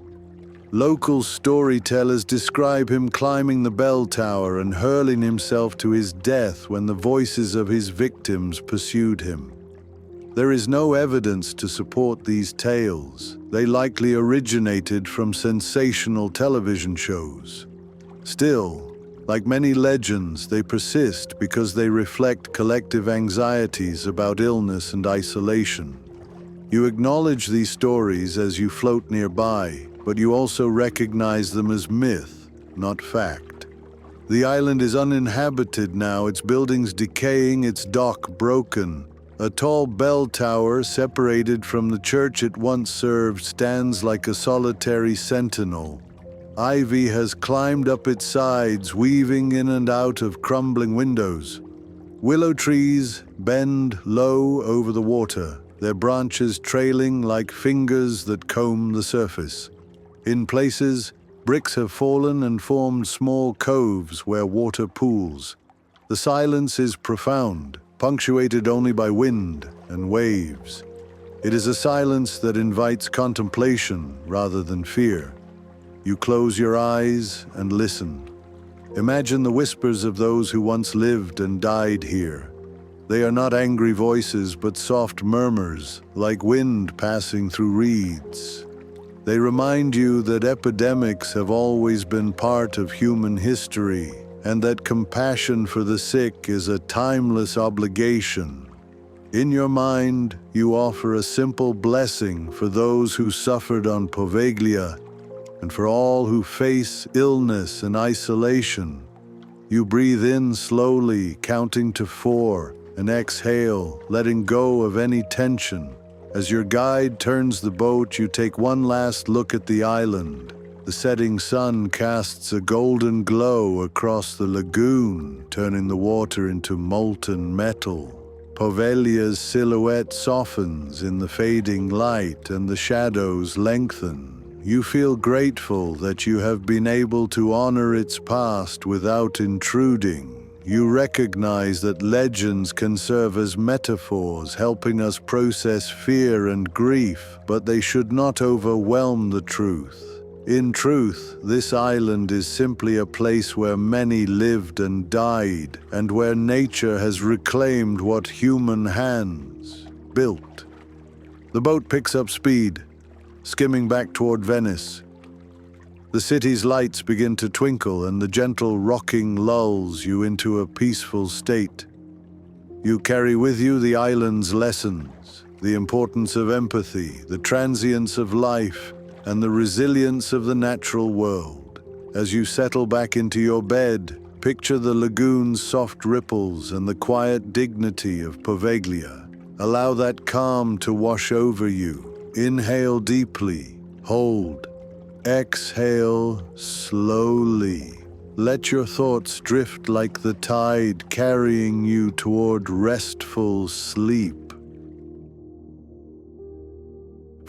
Local storytellers describe him climbing the bell tower and hurling himself to his death when the voices of his victims pursued him. There is no evidence to support these tales. They likely originated from sensational television shows. Still, like many legends, they persist because they reflect collective anxieties about illness and isolation. You acknowledge these stories as you float nearby, but you also recognize them as myth, not fact. The island is uninhabited now, its buildings decaying, its dock broken. A tall bell tower, separated from the church it once served, stands like a solitary sentinel. Ivy has climbed up its sides, weaving in and out of crumbling windows. Willow trees bend low over the water, their branches trailing like fingers that comb the surface. In places, bricks have fallen and formed small coves where water pools. The silence is profound, punctuated only by wind and waves. It is a silence that invites contemplation rather than fear. You close your eyes and listen. Imagine the whispers of those who once lived and died here. They are not angry voices, but soft murmurs, like wind passing through reeds. They remind you that epidemics have always been part of human history, and that compassion for the sick is a timeless obligation. In your mind, you offer a simple blessing for those who suffered on Poveglia, and for all who face illness and isolation. You breathe in slowly, counting to 4, and exhale, letting go of any tension. As your guide turns the boat, you take one last look at the island. The setting sun casts a golden glow across the lagoon, turning the water into molten metal. Poveglia's silhouette softens in the fading light, and the shadows lengthen. You feel grateful that you have been able to honor its past without intruding. You recognize that legends can serve as metaphors, helping us process fear and grief, but they should not overwhelm the truth. In truth, this island is simply a place where many lived and died, and where nature has reclaimed what human hands built. The boat picks up speed, skimming back toward Venice. The city's lights begin to twinkle, and the gentle rocking lulls you into a peaceful state. You carry with you the island's lessons, the importance of empathy, the transience of life, and the resilience of the natural world. As you settle back into your bed, picture the lagoon's soft ripples and the quiet dignity of Poveglia. Allow that calm to wash over you. Inhale deeply, hold. Exhale slowly. Let your thoughts drift like the tide, carrying you toward restful sleep.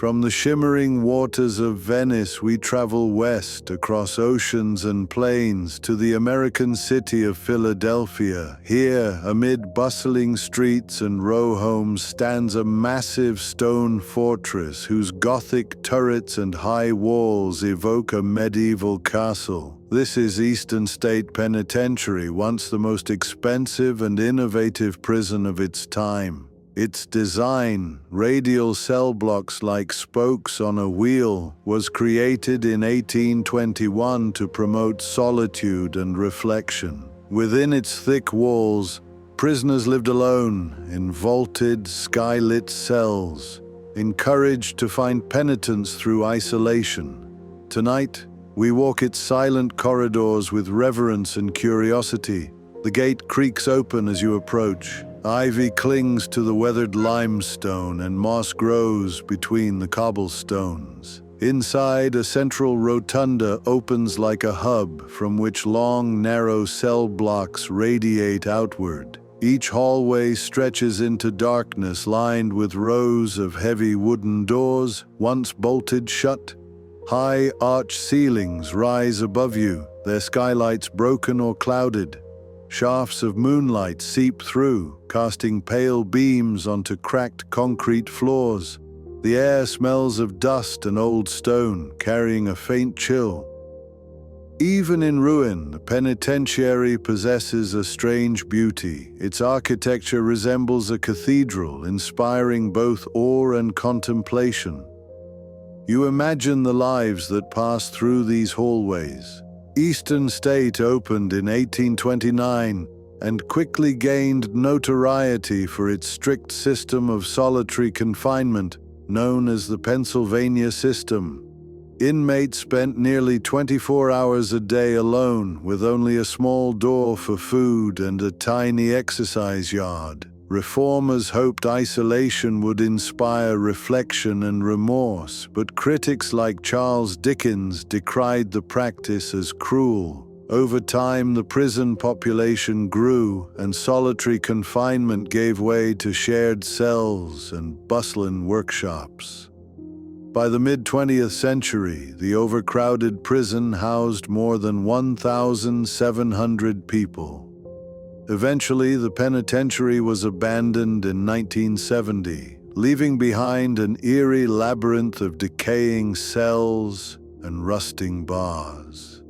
From the shimmering waters of Venice, we travel west across oceans and plains to the American city of Philadelphia. Here, amid bustling streets and row homes, stands a massive stone fortress whose Gothic turrets and high walls evoke a medieval castle. This is Eastern State Penitentiary, once the most expensive and innovative prison of its time. Its design, radial cell blocks like spokes on a wheel, was created in 1821 to promote solitude and reflection. Within its thick walls, prisoners lived alone in vaulted, skylit cells, encouraged to find penitence through isolation. Tonight, we walk its silent corridors with reverence and curiosity. The gate creaks open as you approach. Ivy clings to the weathered limestone, and moss grows between the cobblestones. Inside, a central rotunda opens like a hub from which long, narrow cell blocks radiate outward. Each hallway stretches into darkness, lined with rows of heavy wooden doors, once bolted shut. High arched ceilings rise above you, their skylights broken or clouded. Shafts of moonlight seep through, casting pale beams onto cracked concrete floors. The air smells of dust and old stone, carrying a faint chill. Even in ruin, the penitentiary possesses a strange beauty. Its architecture resembles a cathedral, inspiring both awe and contemplation. You imagine the lives that pass through these hallways. Eastern State opened in 1829 and quickly gained notoriety for its strict system of solitary confinement, known as the Pennsylvania system. Inmates spent nearly 24 hours a day alone, with only a small door for food and a tiny exercise yard. Reformers hoped isolation would inspire reflection and remorse, but critics like Charles Dickens decried the practice as cruel. Over time, the prison population grew, and solitary confinement gave way to shared cells and bustling workshops. By the mid-20th century, the overcrowded prison housed more than 1,700 people. Eventually, the penitentiary was abandoned in 1970, leaving behind an eerie labyrinth of decaying cells and rusting bars.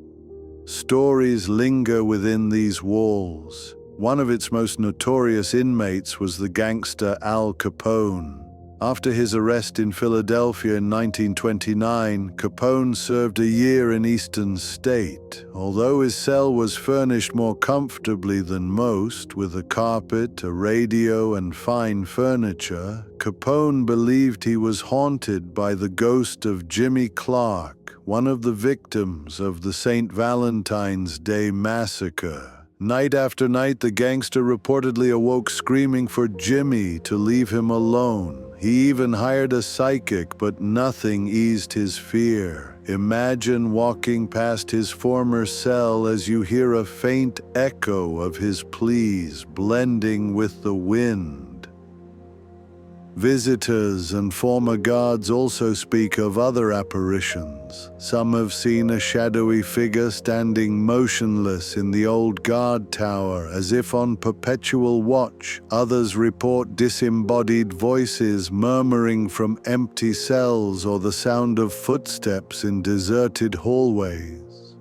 Stories linger within these walls. One of its most notorious inmates was the gangster Al Capone. After his arrest in Philadelphia in 1929, Capone served a year in Eastern State. Although his cell was furnished more comfortably than most, with a carpet, a radio, and fine furniture, Capone believed he was haunted by the ghost of Jimmy Clark, one of the victims of the St. Valentine's Day massacre. Night after night, the gangster reportedly awoke screaming for Jimmy to leave him alone. He even hired a psychic, but nothing eased his fear. Imagine walking past his former cell as you hear a faint echo of his pleas blending with the wind. Visitors and former guards also speak of other apparitions. Some have seen a shadowy figure standing motionless in the old guard tower, as if on perpetual watch. Others report disembodied voices murmuring from empty cells or the sound of footsteps in deserted hallways.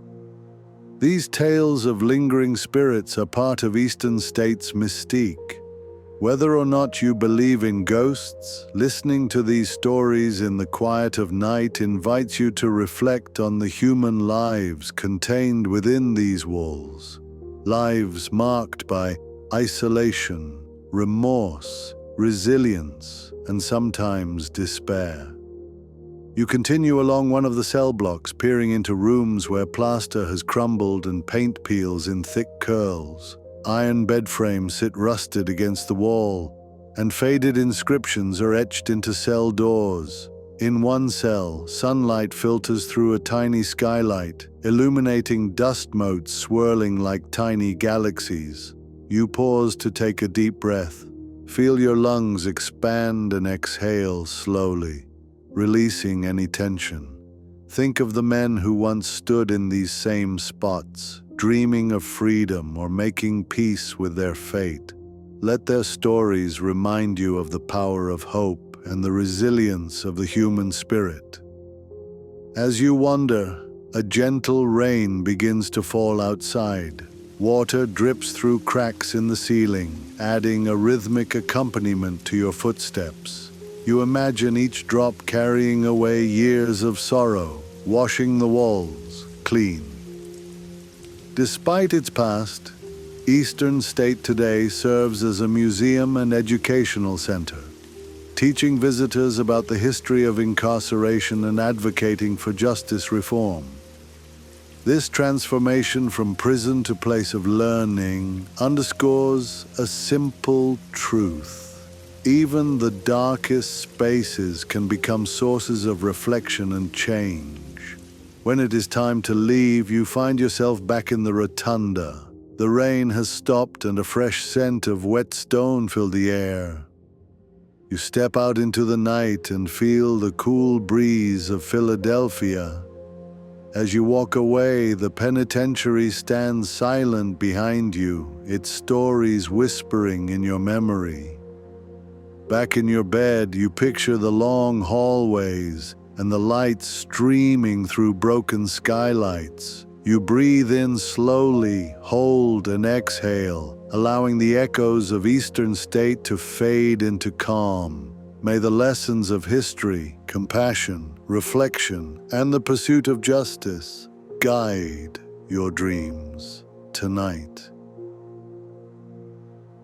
These tales of lingering spirits are part of Eastern State's mystique. Whether or not you believe in ghosts, listening to these stories in the quiet of night invites you to reflect on the human lives contained within these walls. Lives marked by isolation, remorse, resilience, and sometimes despair. You continue along one of the cell blocks, peering into rooms where plaster has crumbled and paint peels in thick curls. Iron bed frames sit rusted against the wall, and faded inscriptions are etched into cell doors. In one cell, sunlight filters through a tiny skylight, illuminating dust motes swirling like tiny galaxies. You pause to take a deep breath. Feel your lungs expand and exhale slowly, releasing any tension. Think of the men who once stood in these same spots, dreaming of freedom or making peace with their fate. Let their stories remind you of the power of hope and the resilience of the human spirit. As you wander, a gentle rain begins to fall outside. Water drips through cracks in the ceiling, adding a rhythmic accompaniment to your footsteps. You imagine each drop carrying away years of sorrow, washing the walls clean. Despite its past, Eastern State today serves as a museum and educational center, teaching visitors about the history of incarceration and advocating for justice reform. This transformation from prison to place of learning underscores a simple truth. Even the darkest spaces can become sources of reflection and change. When it is time to leave, you find yourself back in the rotunda, The rain has stopped and a fresh scent of wet stone filled the air. You step out into the night and feel the cool breeze of Philadelphia. As you walk away, the penitentiary stands silent behind you, its stories whispering in your memory. Back in your bed, you picture the long hallways and the lights streaming through broken skylights. You breathe in slowly, hold and exhale, allowing the echoes of Eastern State to fade into calm. May the lessons of history, compassion, reflection, and the pursuit of justice guide your dreams tonight.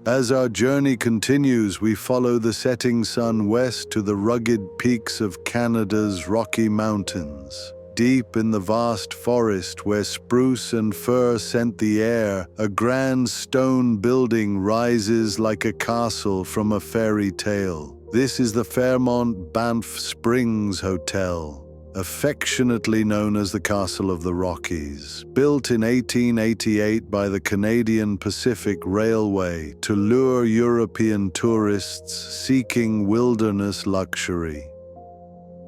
As our journey continues, we follow the setting sun west to the rugged peaks of Canada's Rocky Mountains. Deep in the vast forest where spruce and fir scent the air, a grand stone building rises like a castle from a fairy tale. This is the Fairmont Banff Springs Hotel, affectionately known as the Castle of the Rockies, built in 1888 by the Canadian Pacific Railway to lure European tourists seeking wilderness luxury.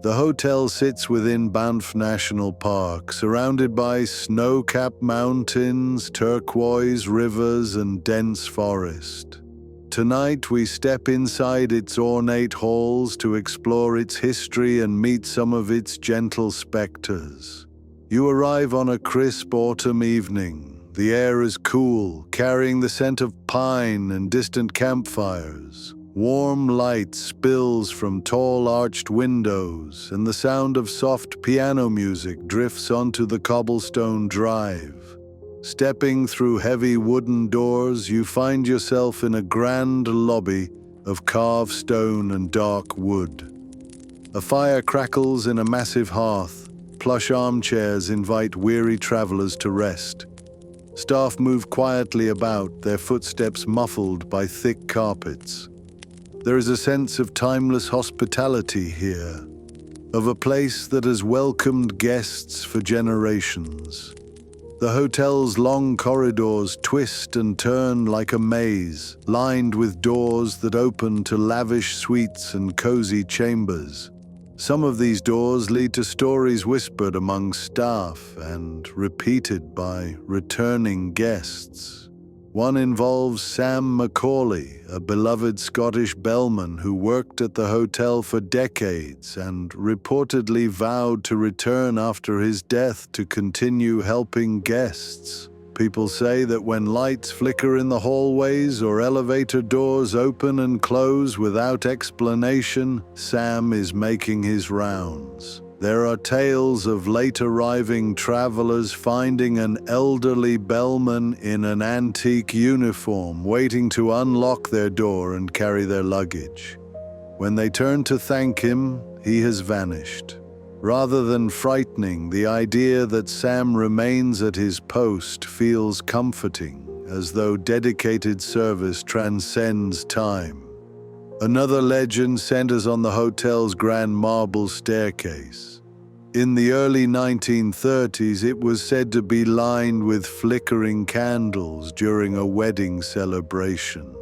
The hotel sits within Banff National Park, surrounded by snow-capped mountains, turquoise rivers, and dense forest. Tonight, we step inside its ornate halls to explore its history and meet some of its gentle specters. You arrive on a crisp autumn evening. The air is cool, carrying the scent of pine and distant campfires. Warm light spills from tall arched windows, and the sound of soft piano music drifts onto the cobblestone drive. Stepping through heavy wooden doors, you find yourself in a grand lobby of carved stone and dark wood. A fire crackles in a massive hearth. Plush armchairs invite weary travelers to rest. Staff move quietly about, their footsteps muffled by thick carpets. There is a sense of timeless hospitality here, of a place that has welcomed guests for generations. The hotel's long corridors twist and turn like a maze, lined with doors that open to lavish suites and cozy chambers. Some of these doors lead to stories whispered among staff and repeated by returning guests. One involves Sam Macaulay, a beloved Scottish bellman who worked at the hotel for decades and reportedly vowed to return after his death to continue helping guests. People say that when lights flicker in the hallways or elevator doors open and close without explanation, Sam is making his rounds. There are tales of late-arriving travelers finding an elderly bellman in an antique uniform waiting to unlock their door and carry their luggage. When they turn to thank him, he has vanished. Rather than frightening, the idea that Sam remains at his post feels comforting, as though dedicated service transcends time. Another legend centers on the hotel's grand marble staircase. In the early 1930s, it was said to be lined with flickering candles during a wedding celebration.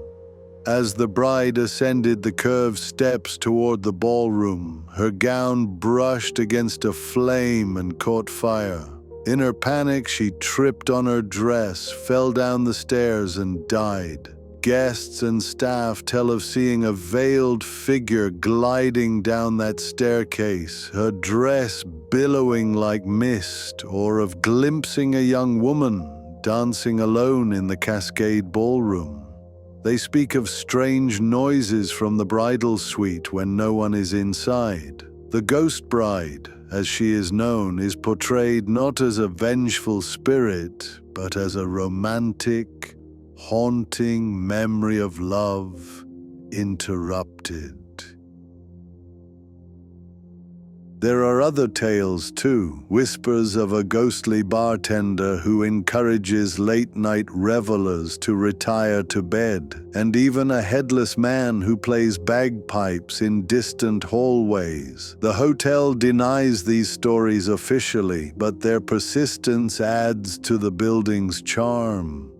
As the bride ascended the curved steps toward the ballroom, her gown brushed against a flame and caught fire. In her panic, she tripped on her dress, fell down the stairs, and died. Guests and staff tell of seeing a veiled figure gliding down that staircase, her dress billowing like mist, or of glimpsing a young woman dancing alone in the Cascade Ballroom. They speak of strange noises from the bridal suite when no one is inside. The ghost bride, as she is known, is portrayed not as a vengeful spirit, but as a romantic, haunting memory of love interrupted. There are other tales too, whispers of a ghostly bartender who encourages late-night revelers to retire to bed, and even a headless man who plays bagpipes in distant hallways. The hotel denies these stories officially, but their persistence adds to the building's charm.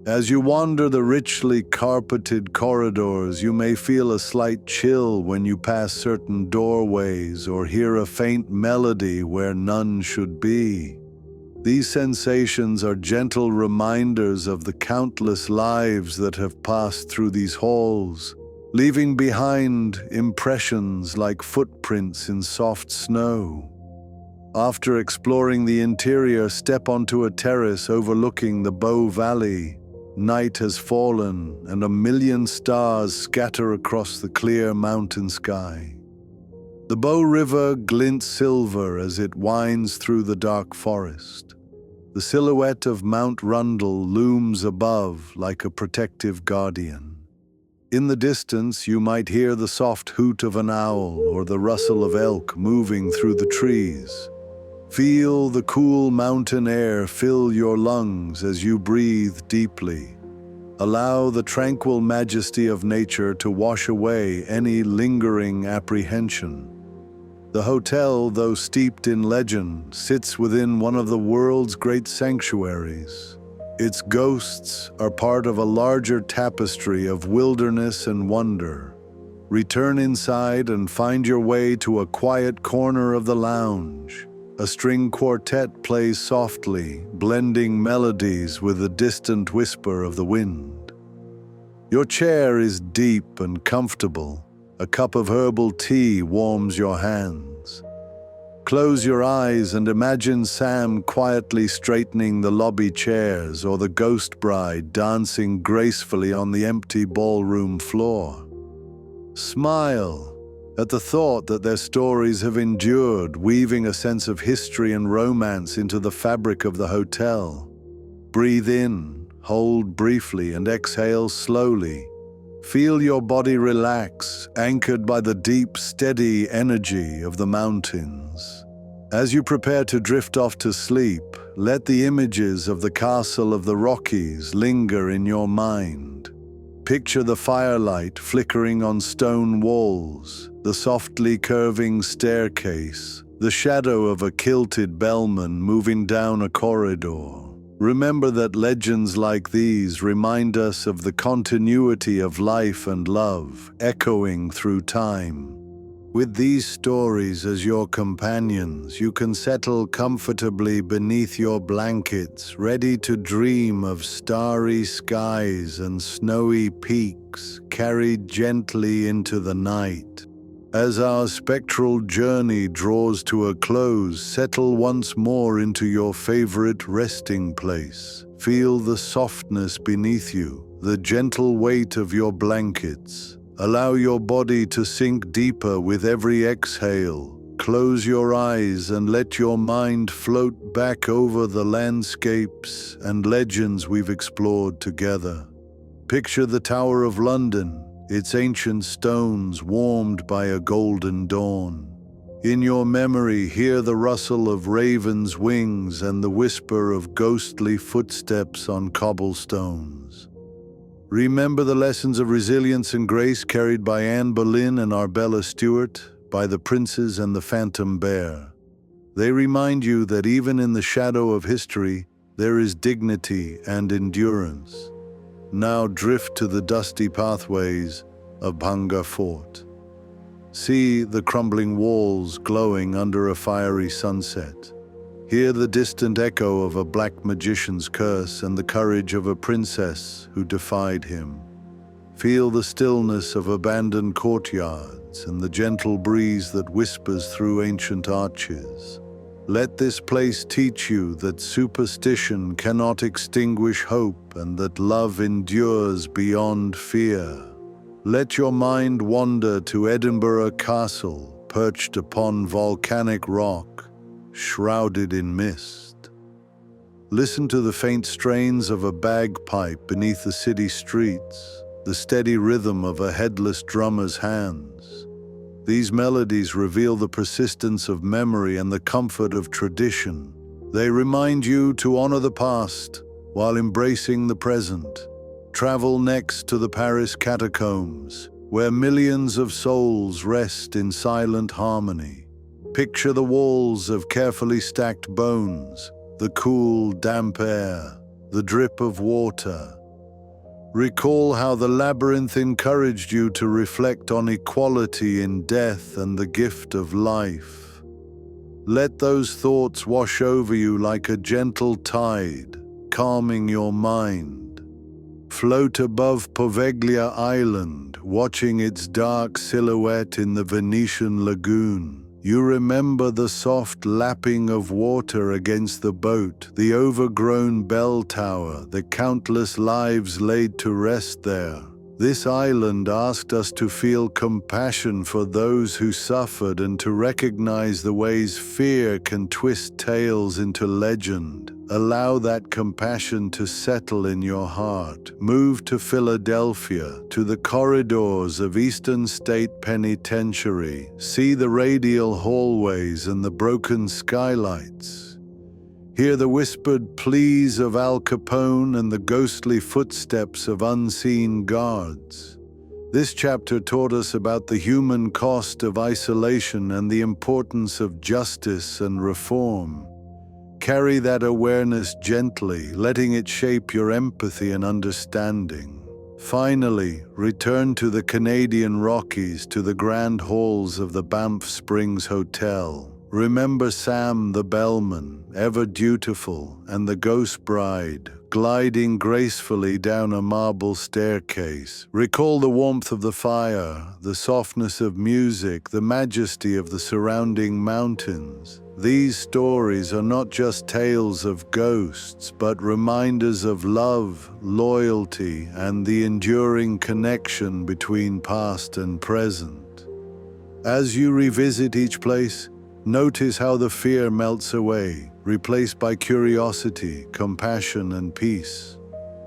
As you wander the richly carpeted corridors, you may feel a slight chill when you pass certain doorways or hear a faint melody where none should be. These sensations are gentle reminders of the countless lives that have passed through these halls, leaving behind impressions like footprints in soft snow. After exploring the interior, step onto a terrace overlooking the Bow Valley. Night has fallen, and a million stars scatter across the clear mountain sky. The Bow River glints silver as it winds through the dark forest. The silhouette of Mount Rundle looms above like a protective guardian. In the distance, you might hear the soft hoot of an owl or the rustle of elk moving through the trees. Feel the cool mountain air fill your lungs as you breathe deeply. Allow the tranquil majesty of nature to wash away any lingering apprehension. The hotel, though steeped in legend, sits within one of the world's great sanctuaries. Its ghosts are part of a larger tapestry of wilderness and wonder. Return inside and find your way to a quiet corner of the lounge. A string quartet plays softly, blending melodies with the distant whisper of the wind. Your chair is deep and comfortable. A cup of herbal tea warms your hands. Close your eyes and imagine Sam quietly straightening the lobby chairs or the ghost bride dancing gracefully on the empty ballroom floor. Smile at the thought that their stories have endured, weaving a sense of history and romance into the fabric of the hotel. Breathe in, hold briefly, and exhale slowly. Feel your body relax, anchored by the deep, steady energy of the mountains. As you prepare to drift off to sleep, let the images of the Castle of the Rockies linger in your mind. Picture the firelight flickering on stone walls, the softly curving staircase, the shadow of a kilted bellman moving down a corridor. Remember that legends like these remind us of the continuity of life and love, echoing through time. With these stories as your companions, you can settle comfortably beneath your blankets, ready to dream of starry skies and snowy peaks carried gently into the night. As our spectral journey draws to a close, settle once more into your favorite resting place. Feel the softness beneath you, the gentle weight of your blankets. Allow your body to sink deeper with every exhale. Close your eyes and let your mind float back over the landscapes and legends we've explored together. Picture the Tower of London, its ancient stones warmed by a golden dawn. In your memory, hear the rustle of ravens' wings and the whisper of ghostly footsteps on cobblestones. Remember the lessons of resilience and grace carried by Anne Boleyn and Arbella Stewart, by the Princes and the Phantom Bear. They remind you that even in the shadow of history, there is dignity and endurance. Now drift to the dusty pathways of Bhangar Fort. See the crumbling walls glowing under a fiery sunset. Hear the distant echo of a black magician's curse and the courage of a princess who defied him. Feel the stillness of abandoned courtyards and the gentle breeze that whispers through ancient arches. Let this place teach you that superstition cannot extinguish hope and that love endures beyond fear. Let your mind wander to Edinburgh Castle, perched upon volcanic rock, shrouded in mist. Listen to the faint strains of a bagpipe beneath the city streets, the steady rhythm of a headless drummer's hands. These melodies reveal the persistence of memory and the comfort of tradition. They remind you to honor the past while embracing the present. Travel next to the Paris catacombs, where millions of souls rest in silent harmony. Picture the walls of carefully stacked bones, the cool, damp air, the drip of water. Recall how the labyrinth encouraged you to reflect on equality in death and the gift of life. Let those thoughts wash over you like a gentle tide, calming your mind. Float above Poveglia Island, watching its dark silhouette in the Venetian lagoon. You remember the soft lapping of water against the boat, the overgrown bell tower, the countless lives laid to rest there. This island asked us to feel compassion for those who suffered and to recognize the ways fear can twist tales into legend. Allow that compassion to settle in your heart. Move to Philadelphia, to the corridors of Eastern State Penitentiary. See the radial hallways and the broken skylights. Hear the whispered pleas of Al Capone and the ghostly footsteps of unseen guards. This chapter taught us about the human cost of isolation and the importance of justice and reform. Carry that awareness gently, letting it shape your empathy and understanding. Finally, return to the Canadian Rockies, to the grand halls of the Banff Springs Hotel. Remember Sam the bellman, ever dutiful, and the ghost bride, gliding gracefully down a marble staircase. Recall the warmth of the fire, the softness of music, the majesty of the surrounding mountains. These stories are not just tales of ghosts, but reminders of love, loyalty, and the enduring connection between past and present. As you revisit each place, notice how the fear melts away, replaced by curiosity, compassion, and peace.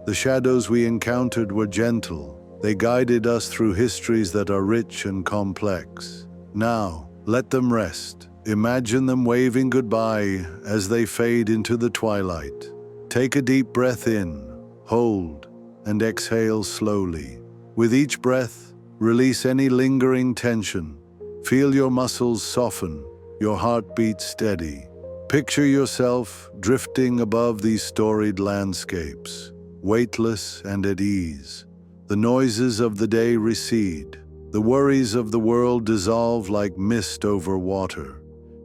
The shadows we encountered were gentle. They guided us through histories that are rich and complex. Now, let them rest. Imagine them waving goodbye as they fade into the twilight. Take a deep breath in, hold, and exhale slowly. With each breath, release any lingering tension. Feel your muscles soften, your heartbeat steady. Picture yourself drifting above these storied landscapes, weightless and at ease. The noises of the day recede. The worries of the world dissolve like mist over water.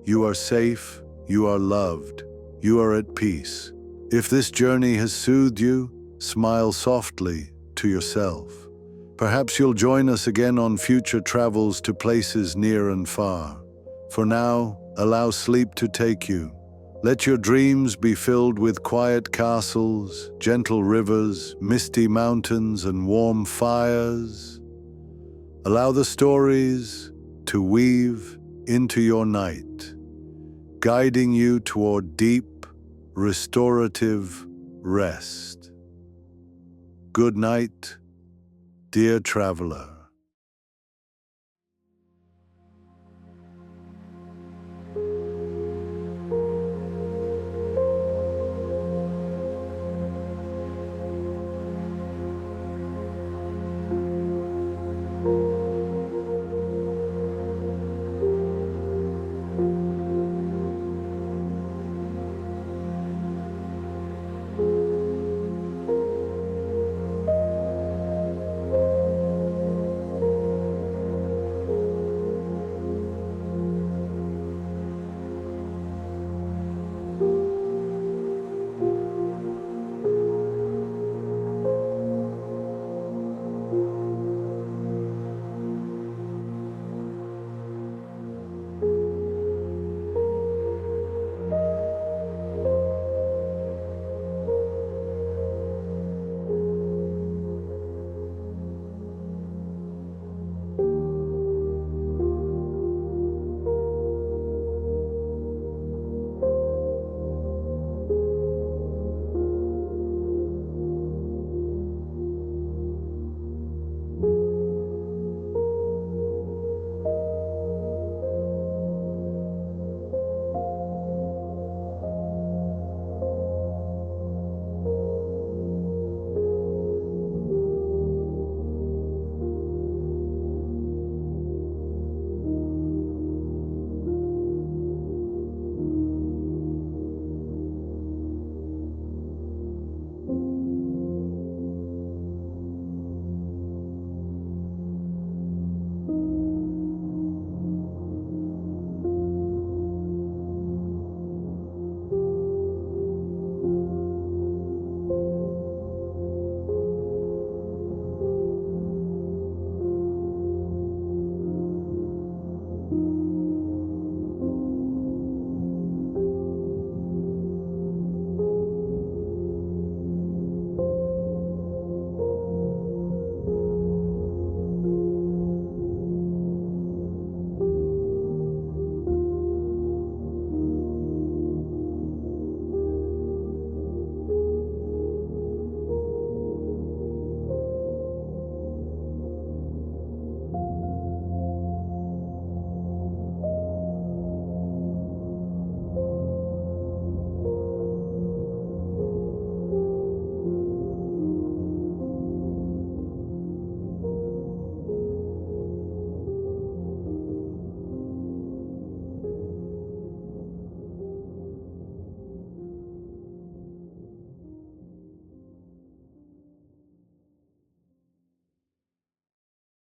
You are safe, you are loved, you are at peace. If this journey has soothed you, smile softly to yourself. Perhaps you'll join us again on future travels to places near and far. For now, allow sleep to take you. Let your dreams be filled with quiet castles, gentle rivers, misty mountains, and warm fires. Allow the stories to weave into your night, guiding you toward deep, restorative rest. Good night, dear traveler.